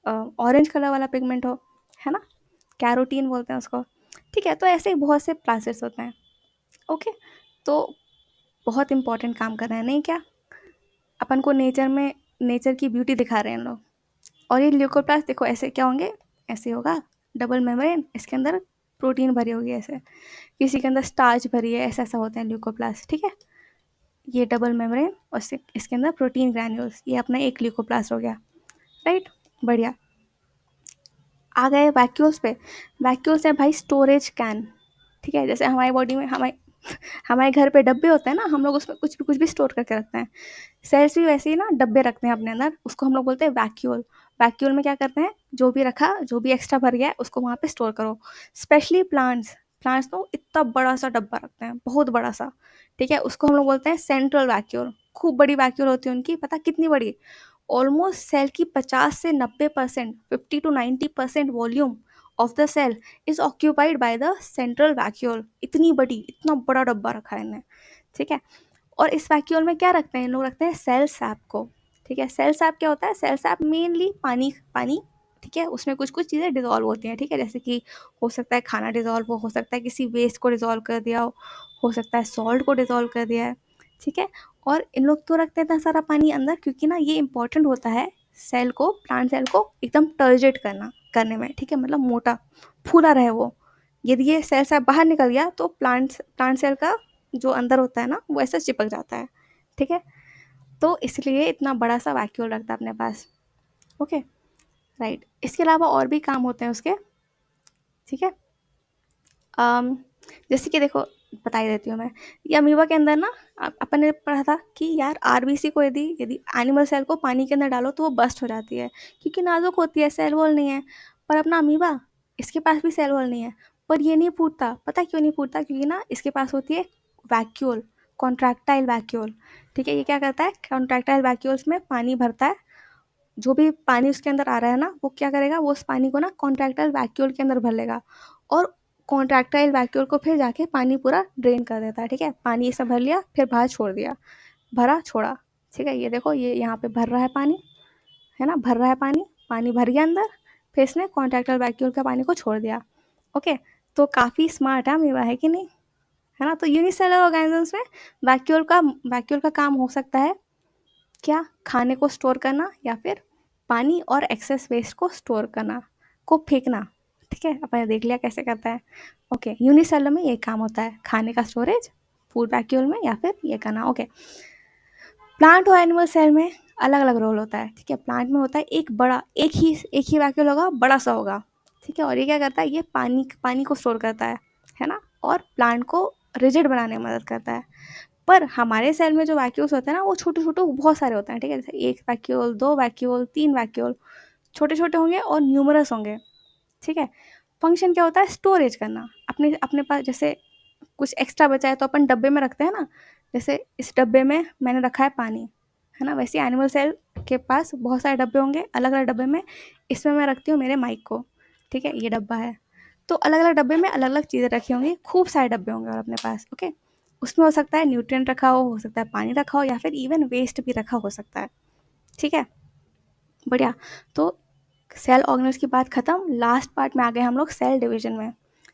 ऑरेंज कलर वाला पिगमेंट है ना, कैरोटीन बोलते हैं उसको, ठीक है। तो ऐसे ही बहुत से प्लास्टिड्स होते हैं, ओके। तो बहुत इंपॉर्टेंट काम कर रहे हैं नहीं क्या, अपन को नेचर की ब्यूटी दिखा रहे हैं लोग। और ये ल्यूकोप्लास्ट देखो ऐसे क्या होंगे, ऐसे होगा डबल मेम्ब्रेन, इसके अंदर प्रोटीन भरी होगी ऐसे, किसी के अंदर स्टार्च भरी है, ऐसा ऐसा होता है ल्यूकोप्लास्ट, ठीक है। ये डबल मेम्ब्रेन और इसके अंदर प्रोटीन ग्रैन्यूल्स, ये अपना एक ल्यूकोप्लास्ट हो गया, राइट। बढ़िया। आ गए वैक्यूल्स पे। वैक्यूल्स है भाई स्टोरेज कैन, ठीक है। जैसे हमारी बॉडी में हमारे घर पे डब्बे होते हैं ना, हम लोग उसमें कुछ भी स्टोर करके रखते हैं, सेल्स भी वैसे ही ना डब्बे रखते हैं अपने अंदर, उसको हम लोग बोलते हैं वैक्यूल। वैक्यूल में क्या करते हैं, जो भी रखा, जो भी एक्स्ट्रा भर गया है उसको वहाँ पे स्टोर करो। स्पेशली प्लांट्स, प्लांट्स तो इतना बड़ा सा डब्बा रखते हैं, बहुत बड़ा सा, ठीक है। उसको हम लोग बोलते हैं सेंट्रल वैक्यूल। खूब बड़ी वैक्यूल होती है उनकी, पता कितनी बड़ी? ऑलमोस्ट सेल की 50 से 90%, 50 to 90% volume of the cell is occupied by the central vacuole. इतनी बड़ी, इतना बड़ा डब्बा रखा है इन्हें, ठीक है। और इस वैक्यूल में क्या रखते हैं इन लोग? रखते हैं सेल सैप को, ठीक है। सेल सैप क्या होता है? सेल सैप मेनली पानी पानी, ठीक है। उसमें कुछ कुछ चीज़ें डिजॉल्व होती हैं, ठीक है। जैसे कि हो सकता है खाना डिजॉल्व हो सकता है किसी वेस्ट को डिजॉल्व कर दिया हो सकता है सॉल्ट को डिजॉल्व कर दिया है, ठीक है। और इन लोग तो रखते हैं इतना सारा पानी अंदर क्योंकि ना ये इंपॉर्टेंट होता है सेल को, प्लांट सेल को एकदम टर्जेट करने में, ठीक है। मतलब मोटा फूला रहे वो। यदि ये सेल से बाहर निकल गया तो प्लांट सेल का जो अंदर होता है ना वो ऐसा चिपक जाता है, ठीक है। तो इसलिए इतना बड़ा सा वैक्यूल रखता है अपने पास, ओके, राइट। इसके अलावा और भी काम होते हैं उसके, ठीक है। जैसे कि देखो बता ही देती हूँ मैं। ये अमीबा के अंदर ना अपन ने पढ़ा था कि यार आरबीसी को यदि यदि एनिमल सेल को पानी के अंदर डालो तो वो बस्ट हो जाती है, क्योंकि नाजुक होती है, सेल वॉल नहीं है। पर अपना अमीबा, इसके पास भी सेल वॉल नहीं है, पर ये नहीं फूटता। पता है क्यों नहीं फूटता? क्योंकि ना इसके पास होती है वैक्यूल, कॉन्ट्रैक्टाइल वैक्यूल। ठीक है, ये क्या करता है, कॉन्ट्रैक्टाइल वैक्यूल्स में पानी भरता है। जो भी पानी उसके अंदर आ रहा है ना, वो क्या करेगा, वो उस पानी को ना कॉन्ट्रैक्टाइल वैक्यूल के अंदर भर लेगा, और कॉन्ट्रैक्टाइल वैक्यूल को फिर जाके पानी पूरा ड्रेन कर देता है। ठीक है, पानी इसमें भर लिया, फिर बाहर छोड़ दिया, भरा छोड़ा। ठीक है, ये देखो, ये यहाँ पे भर रहा है पानी, है ना, भर रहा है पानी, पानी भर गया अंदर, फिर इसने कॉन्ट्रैक्टाइल वैक्यूल का पानी को छोड़ दिया। ओके, तो काफ़ी स्मार्ट है अमीबा, है कि नहीं? है ना? तो यूनिसेलुलर ऑर्गेनिजम्स में वैक्यूल का काम हो सकता है क्या, खाने को स्टोर करना, या फिर पानी और एक्सेस वेस्ट को स्टोर करना, को फेंकना। ठीक है, अपन ने देख लिया कैसे करता है। ओके, यूनिसेलुलर में ये काम होता है, खाने का स्टोरेज, फूड वैक्यूल में, या फिर ये करना। ओके, प्लांट और एनिमल सेल में अलग अलग रोल होता है। ठीक है, प्लांट में होता है एक ही वैक्यूल होगा, बड़ा सा होगा। ठीक है, और ये क्या करता है, ये पानी को स्टोर करता है ना, और प्लांट को रिजिड बनाने में मदद करता है। पर हमारे सेल में जो वैक्यूल्स होते हैं ना, वो छोटे-छोटे बहुत सारे होते हैं। ठीक है, जैसे 1 वैक्यूल, 2 वैक्यूल, 3 वैक्यूल, छोटे-छोटे होंगे और न्यूमरस होंगे। ठीक है, फंक्शन क्या होता है, स्टोरेज करना। अपने अपने पास जैसे कुछ एक्स्ट्रा बचा है तो अपन डब्बे में रखते हैं ना, जैसे इस डब्बे में मैंने रखा है पानी, है ना, वैसे एनिमल सेल के पास बहुत सारे डब्बे होंगे, अलग अलग डब्बे में। इसमें मैं रखती हूँ मेरे माइक को। ठीक है, ये डब्बा है, तो अलग अलग डब्बे में अलग अलग चीज़ें रखी होंगी, खूब सारे डब्बे होंगे और अपने पास। ओके, उसमें हो सकता है न्यूट्रिएंट रखा हो सकता है पानी रखा हो, या फिर इवन वेस्ट भी रखा हो सकता है। ठीक है, बढ़िया। तो सेल ऑर्गेनल्स की बात खत्म, लास्ट पार्ट में आ गए हम लोग सेल डिवीजन में।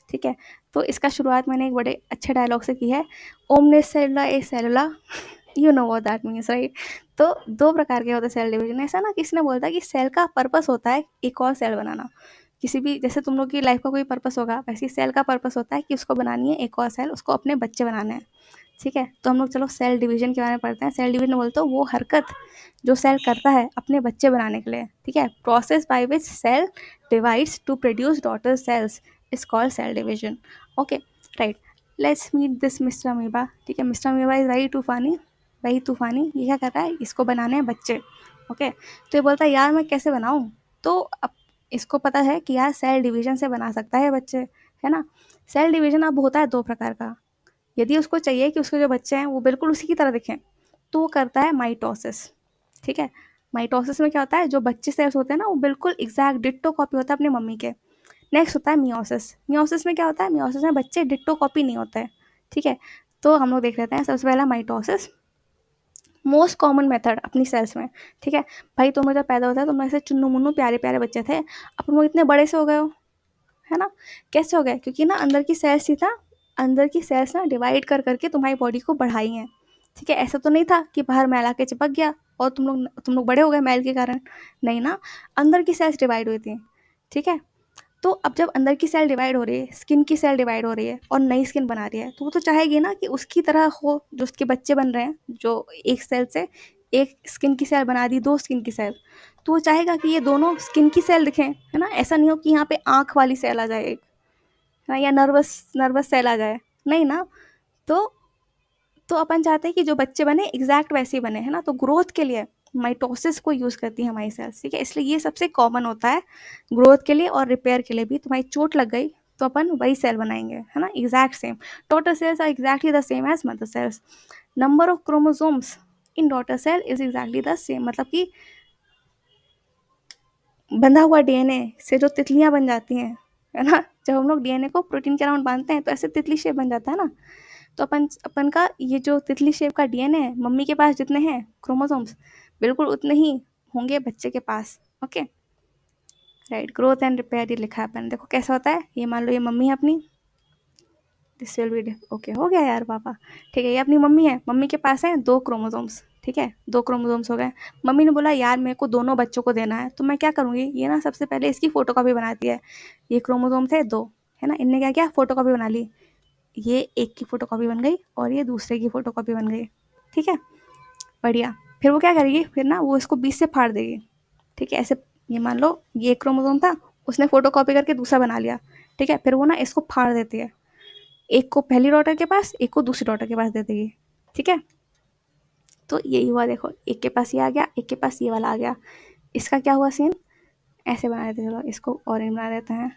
ठीक है, तो इसका शुरुआत मैंने एक बड़े अच्छे डायलॉग से की है, ओमनेस सेलुला ए सेलुला, you know what that means, right? तो दो प्रकार के होते हैं सेल डिवीजन। ऐसा ना किसी ने बोलता है कि सेल का पर्पस होता है एक और सेल बनाना। किसी भी, जैसे तुम लोग की लाइफ का कोई पर्पस होगा, वैसे ही सेल का पर्पस होता है कि उसको बनानी है एक और सेल, उसको अपने बच्चे बनाने हैं। ठीक है, तो हम लोग चलो सेल डिवीजन के बारे में पढ़ते हैं। सेल डिवीजन बोलते हो वो हरकत जो सेल करता है अपने बच्चे बनाने के लिए। ठीक है, process by which cell divides to produce daughter cells is called cell division. Okay, right, let's meet this mister amoeba. ठीक है, मिस्टर अमीबा इज़ वेरी तूफानी। ये क्या कर रहा है, इसको बनाने हैं बच्चे। ओके, तो ये बोलता है यार मैं कैसे बनाऊँ? तो अब इसको पता है कि यार सेल डिवीजन से बना सकता है बच्चे, है ना। सेल डिवीजन अब होता है दो प्रकार का। यदि उसको चाहिए कि उसके जो बच्चे हैं वो बिल्कुल उसी की तरह दिखें, तो वो करता है माइटोसिस। ठीक है, माइटोसिस में क्या होता है, जो बच्चे सेल्स होते हैं ना, वो बिल्कुल एग्जैक्ट डिट्टो कॉपी होता है अपनी मम्मी के। नेक्स्ट होता है मियोसिस। मियोसिस में क्या होता है, मियोसिस में बच्चे डिट्टो कॉपी नहीं होते हैं। ठीक है, तो हम लोग देख लेते हैं सबसे पहला माइटोसिस, मोस्ट कॉमन मेथड अपनी सेल्स में। ठीक है, भाई तुम जब पैदा होता है तुम ऐसे चुन्नू मुन्नू प्यारे प्यारे बच्चे थे, अब तुम लोग इतने बड़े से हो गए हो, है ना। कैसे हो गए, क्योंकि ना अंदर की सेल्स थी ना, अंदर की सेल्स ना डिवाइड कर करके तुम्हारी बॉडी को बढ़ाई हैं। ठीक है, ऐसा तो नहीं था कि बाहर मैल आके चिपक गया और तुम लोग बड़े हो गए मैल के कारण। नहीं ना, अंदर की सेल्स डिवाइड हुई थी। ठीक है, तो अब जब अंदर की सेल डिवाइड हो रही है, स्किन की सेल डिवाइड हो रही है और नई स्किन बना रही है, तो वो तो चाहेगी ना कि उसकी तरह हो, जो उसके बच्चे बन रहे हैं, जो एक सेल से एक स्किन की सेल बना दी, दो स्किन की सेल, तो वो चाहेगा कि ये दोनों स्किन की सेल दिखें, है ना। ऐसा नहीं हो कि यहाँ पे आँख वाली सेल आ जाए एक, है ना, या नर्वस नर्वस सेल आ जाए, नहीं ना। तो अपन चाहते हैं कि जो बच्चे बने एग्जैक्ट वैसे ही बने, है ना। तो ग्रोथ के लिए माइटोसिस को यूज़ करती है हमारी सेल्स। ठीक है, इसलिए ये सबसे कॉमन होता है ग्रोथ के लिए और रिपेयर के लिए भी। तुम्हारी चोट लग गई तो अपन वही सेल बनाएंगे, है ना, exact same. Daughter cells are exactly the same as mother cells. Number of chromosomes in daughter cell is exactly the same, मतलब कि बंधा हुआ डीएनए से जो तितलियां बन जाती हैं, है ना, जब हम लोग डीएनए को प्रोटीन के अराउंड बांधते हैं तो ऐसे तितली शेप बन जाता है ना। तो अपन अपन का ये जो तितली शेप का डीएनए है, मम्मी के पास जितने हैं क्रोमोसोम्स, बिल्कुल उतने ही होंगे बच्चे के पास। Okay, right, growth and repair ये लिखा है अपन, देखो कैसा होता है। ये मान लो ये मम्मी है अपनी, दिस विल बी ओके, हो गया यार पापा। ठीक है, ये अपनी मम्मी है, मम्मी के पास है दो क्रोमोसोम्स। ठीक है, दो क्रोमोसोम्स हो गए। मम्मी ने बोला यार मेरे को दोनों बच्चों को देना है, तो मैं क्या करूँगी, ये ना सबसे पहले इसकी फ़ोटोकॉपी बनाती है। ये क्रोमोसोम थे दो, है ना, इनने क्या किया, फ़ोटोकॉपी बना ली। ये एक की फ़ोटोकॉपी बन गई और ये दूसरे की फ़ोटोकॉपी बन गई। ठीक है, बढ़िया। फिर वो क्या करेगी, फिर ना वो इसको बीच से फाड़ देगी। ठीक है, ऐसे ये मान लो ये एक क्रोमोसोम था, उसने फ़ोटोकॉपी करके दूसरा बना लिया। ठीक है, फिर वो ना इसको फाड़ देती है, एक को पहली डॉटर के पास, एक को दूसरी डॉटर के पास दे देगी, ठीक है। तो यही हुआ, देखो एक के पास ये आ गया, एक के पास ये वाला आ गया। इसका क्या हुआ सीन, ऐसे बना देते हैं, चलो इसको ऑरेंज बना देते हैं,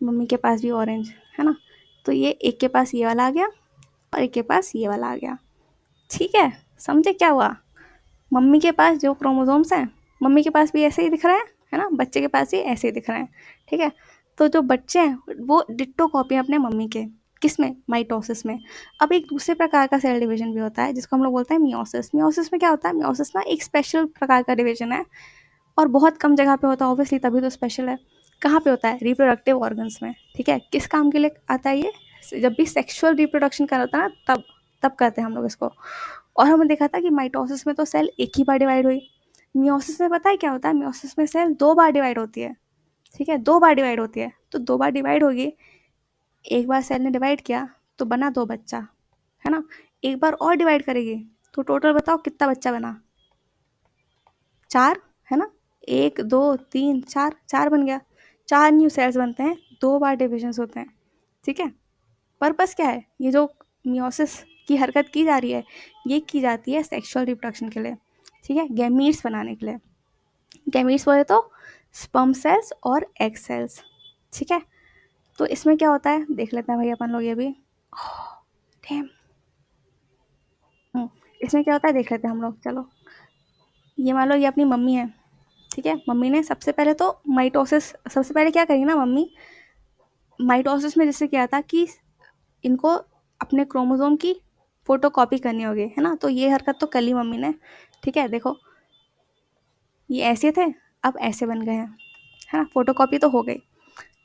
मम्मी के पास भी ऑरेंज है ना। तो ये एक के पास ये वाला आ गया और एक के पास ये वाला आ गया, ठीक है। समझे क्या हुआ, मम्मी के पास जो क्रोमोसोम्स हैं मम्मी के पास भी ऐसे ही दिख रहे हैं, है ना, बच्चे के पास भी ऐसे ही दिख रहे हैं, ठीक है। तो जो बच्चे हैं वो डिट्टो कॉपी अपने मम्मी के, किस में, माइटोसिस में। अब एक दूसरे प्रकार का सेल डिवीजन भी होता है जिसको हम लोग बोलते हैं मियोसिस। मियोसिस में क्या होता है, मियोसिस ना एक स्पेशल प्रकार का डिवीजन है और बहुत कम जगह पे होता है, ऑब्वियसली तभी तो स्पेशल है। कहाँ पे होता है, रिप्रोडक्टिव ऑर्गन्स में, ठीक है। किस काम के लिए आता है ये, जब भी सेक्सुअल रिप्रोडक्शन कर होता है ना, तब तब करते हैं हम लोग इसको। और हमने देखा था कि माइटोसिस में तो सेल एक ही बार डिवाइड हुई, मियोसिस में पता है क्या होता है, मियोसिस में सेल 2 बार डिवाइड होती है, ठीक है, 2 बार डिवाइड होती है। तो 2 बार डिवाइड होगी, एक बार सेल ने डिवाइड किया तो बना 2 बच्चा, है ना। एक बार और डिवाइड करेगी तो टोटल बताओ कितना बच्चा बना, 4, है ना। 1 2 3 4, 4 बन गया, 4 न्यू सेल्स बनते हैं, 2 बार डिविजन्स होते हैं, ठीक है। पर्पस क्या है, ये जो मियोसिस की हरकत की जा रही है ये की जाती है सेक्सुअल रिप्रोडक्शन के लिए, ठीक है, गैमीट्स बनाने के लिए। गैमीट्स बोले तो स्पर्म सेल्स और एग सेल्स, ठीक है। तो इसमें क्या होता है देख लेते हैं भाई अपन लोग ये भी, डैम। इसमें क्या होता है देख लेते हैं हम लोग, चलो। ये मान लो ये अपनी मम्मी है, ठीक है। मम्मी ने सबसे पहले तो माइटोसिस, सबसे पहले क्या करेगी ना मम्मी, माइटोसिस में जैसे क्या था कि इनको अपने क्रोमोसोम की फोटोकॉपी करनी होगी, है ना। तो ये हरकत तो कर ली मम्मी ने, ठीक है। देखो ये ऐसे थे, अब ऐसे बन गए हैं, है ना, फोटोकॉपी तो हो गई।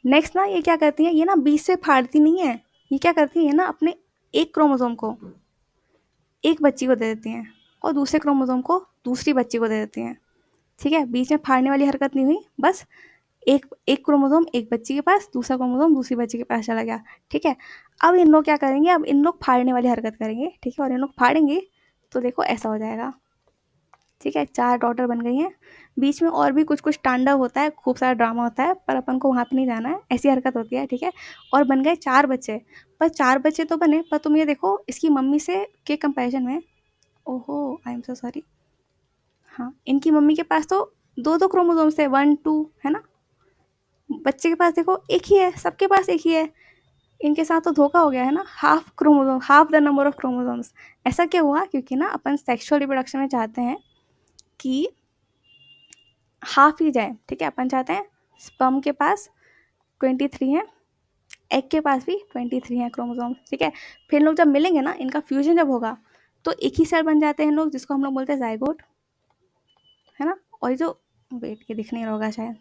नेक्स्ट ना ये क्या करती हैं, ये ना बीच से फाड़ती नहीं है, ये क्या करती है ना, अपने एक क्रोमोसोम को एक बच्ची को दे देती हैं और दूसरे क्रोमोसोम को दूसरी बच्ची को दे देती हैं, ठीक है। बीच में फाड़ने वाली हरकत नहीं हुई, बस एक एक क्रोमोसोम एक बच्ची के पास, दूसरा क्रोमोसोम दूसरी बच्ची के पास चला गया, ठीक है। अब इन लोग क्या करेंगे, अब इन लोग फाड़ने वाली हरकत करेंगे, ठीक है। और इन लोग फाड़ेंगे तो देखो ऐसा हो जाएगा, ठीक है। 4 डॉटर बन गई हैं। बीच में और भी कुछ कुछ तांडव होता है, खूब सारा ड्रामा होता है, पर अपन को वहाँ पे नहीं जाना है, ऐसी हरकत होती है, ठीक है। और बन गए 4 बच्चे, पर 4 बच्चे तो बने, पर तुम ये देखो इसकी मम्मी से के कंपैरिजन में, ओहो आई एम सो सॉरी, हाँ इनकी मम्मी के पास तो 2-2 क्रोमोसोम्स थे, 1 2, है ना। बच्चे के पास देखो एक ही है, सबके पास एक ही है। इनके साथ तो धोखा हो गया है ना, half chromosome, half the number of chromosomes. ऐसा क्यों हुआ, क्योंकि ना अपन सेक्सुअल रिप्रोडक्शन में चाहते हैं कि हाफ ही जाए, ठीक है। अपन चाहते हैं स्पर्म के पास 23 हैं, एग के पास भी 23 हैं क्रोमोसोम, ठीक है। फिर लोग जब मिलेंगे ना, इनका फ्यूजन जब होगा तो एक ही सेल बन जाते हैं लोग, जिसको हम लोग बोलते हैं जाइगोट, है ना। और जो वेट के दिख नहीं होगा शायद,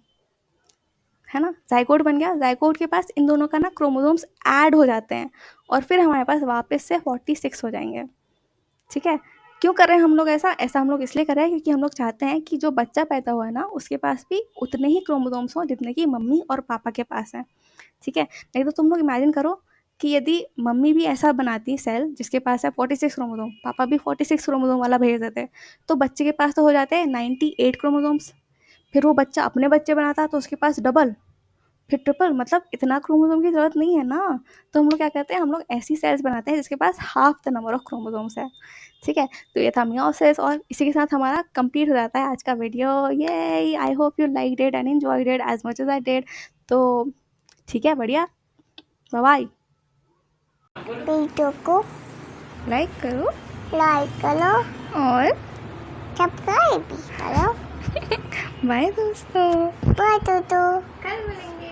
है ना, जाइगोट बन गया। जाइगोट के पास इन दोनों का ना क्रोमोसोम्स ऐड हो जाते हैं और फिर हमारे पास वापस से 46 हो जाएंगे, ठीक है। क्यों कर रहे हैं हम लोग ऐसा, ऐसा हम लोग इसलिए कर रहे हैं क्योंकि हम लोग चाहते हैं कि जो बच्चा पैदा हुआ है ना उसके पास भी उतने ही क्रोमोसोम्स हों जितने कि मम्मी और पापा के पास हैं, ठीक है। नहीं तो तुम लोग इमेजिन करो कि यदि मम्मी भी ऐसा बनाती सेल जिसके पास है 46 क्रोमोसोम, पापा भी 46 क्रोमोसोम वाला भेज देते, तो बच्चे के पास तो हो जाते हैं 98 क्रोमोसोम्स। फिर वो बच्चा अपने बच्चे बनाता तो उसके पास डबल, फिर ट्रिपल, मतलब इतना क्रोमोसोम की ज़रूरत नहीं है ना। तो हम लोग क्या करते हैं, हम लोग ऐसी सेल्स बनाते हैं जिसके पास half the number of chromosomes है, ठीक है। तो ये था मियोसिस और इसी के साथ हमारा कंप्लीट हो जाता है आज का वीडियो। ये I hope you like it and enjoyed it as much as I did. तो ठीक है, बढ़िया, बाय बाय। वीडियो को लाइक करो और सब्सक्राइब भी करो। बाय दोस्तों, बाय दोस्तों। कल मिलेंगे।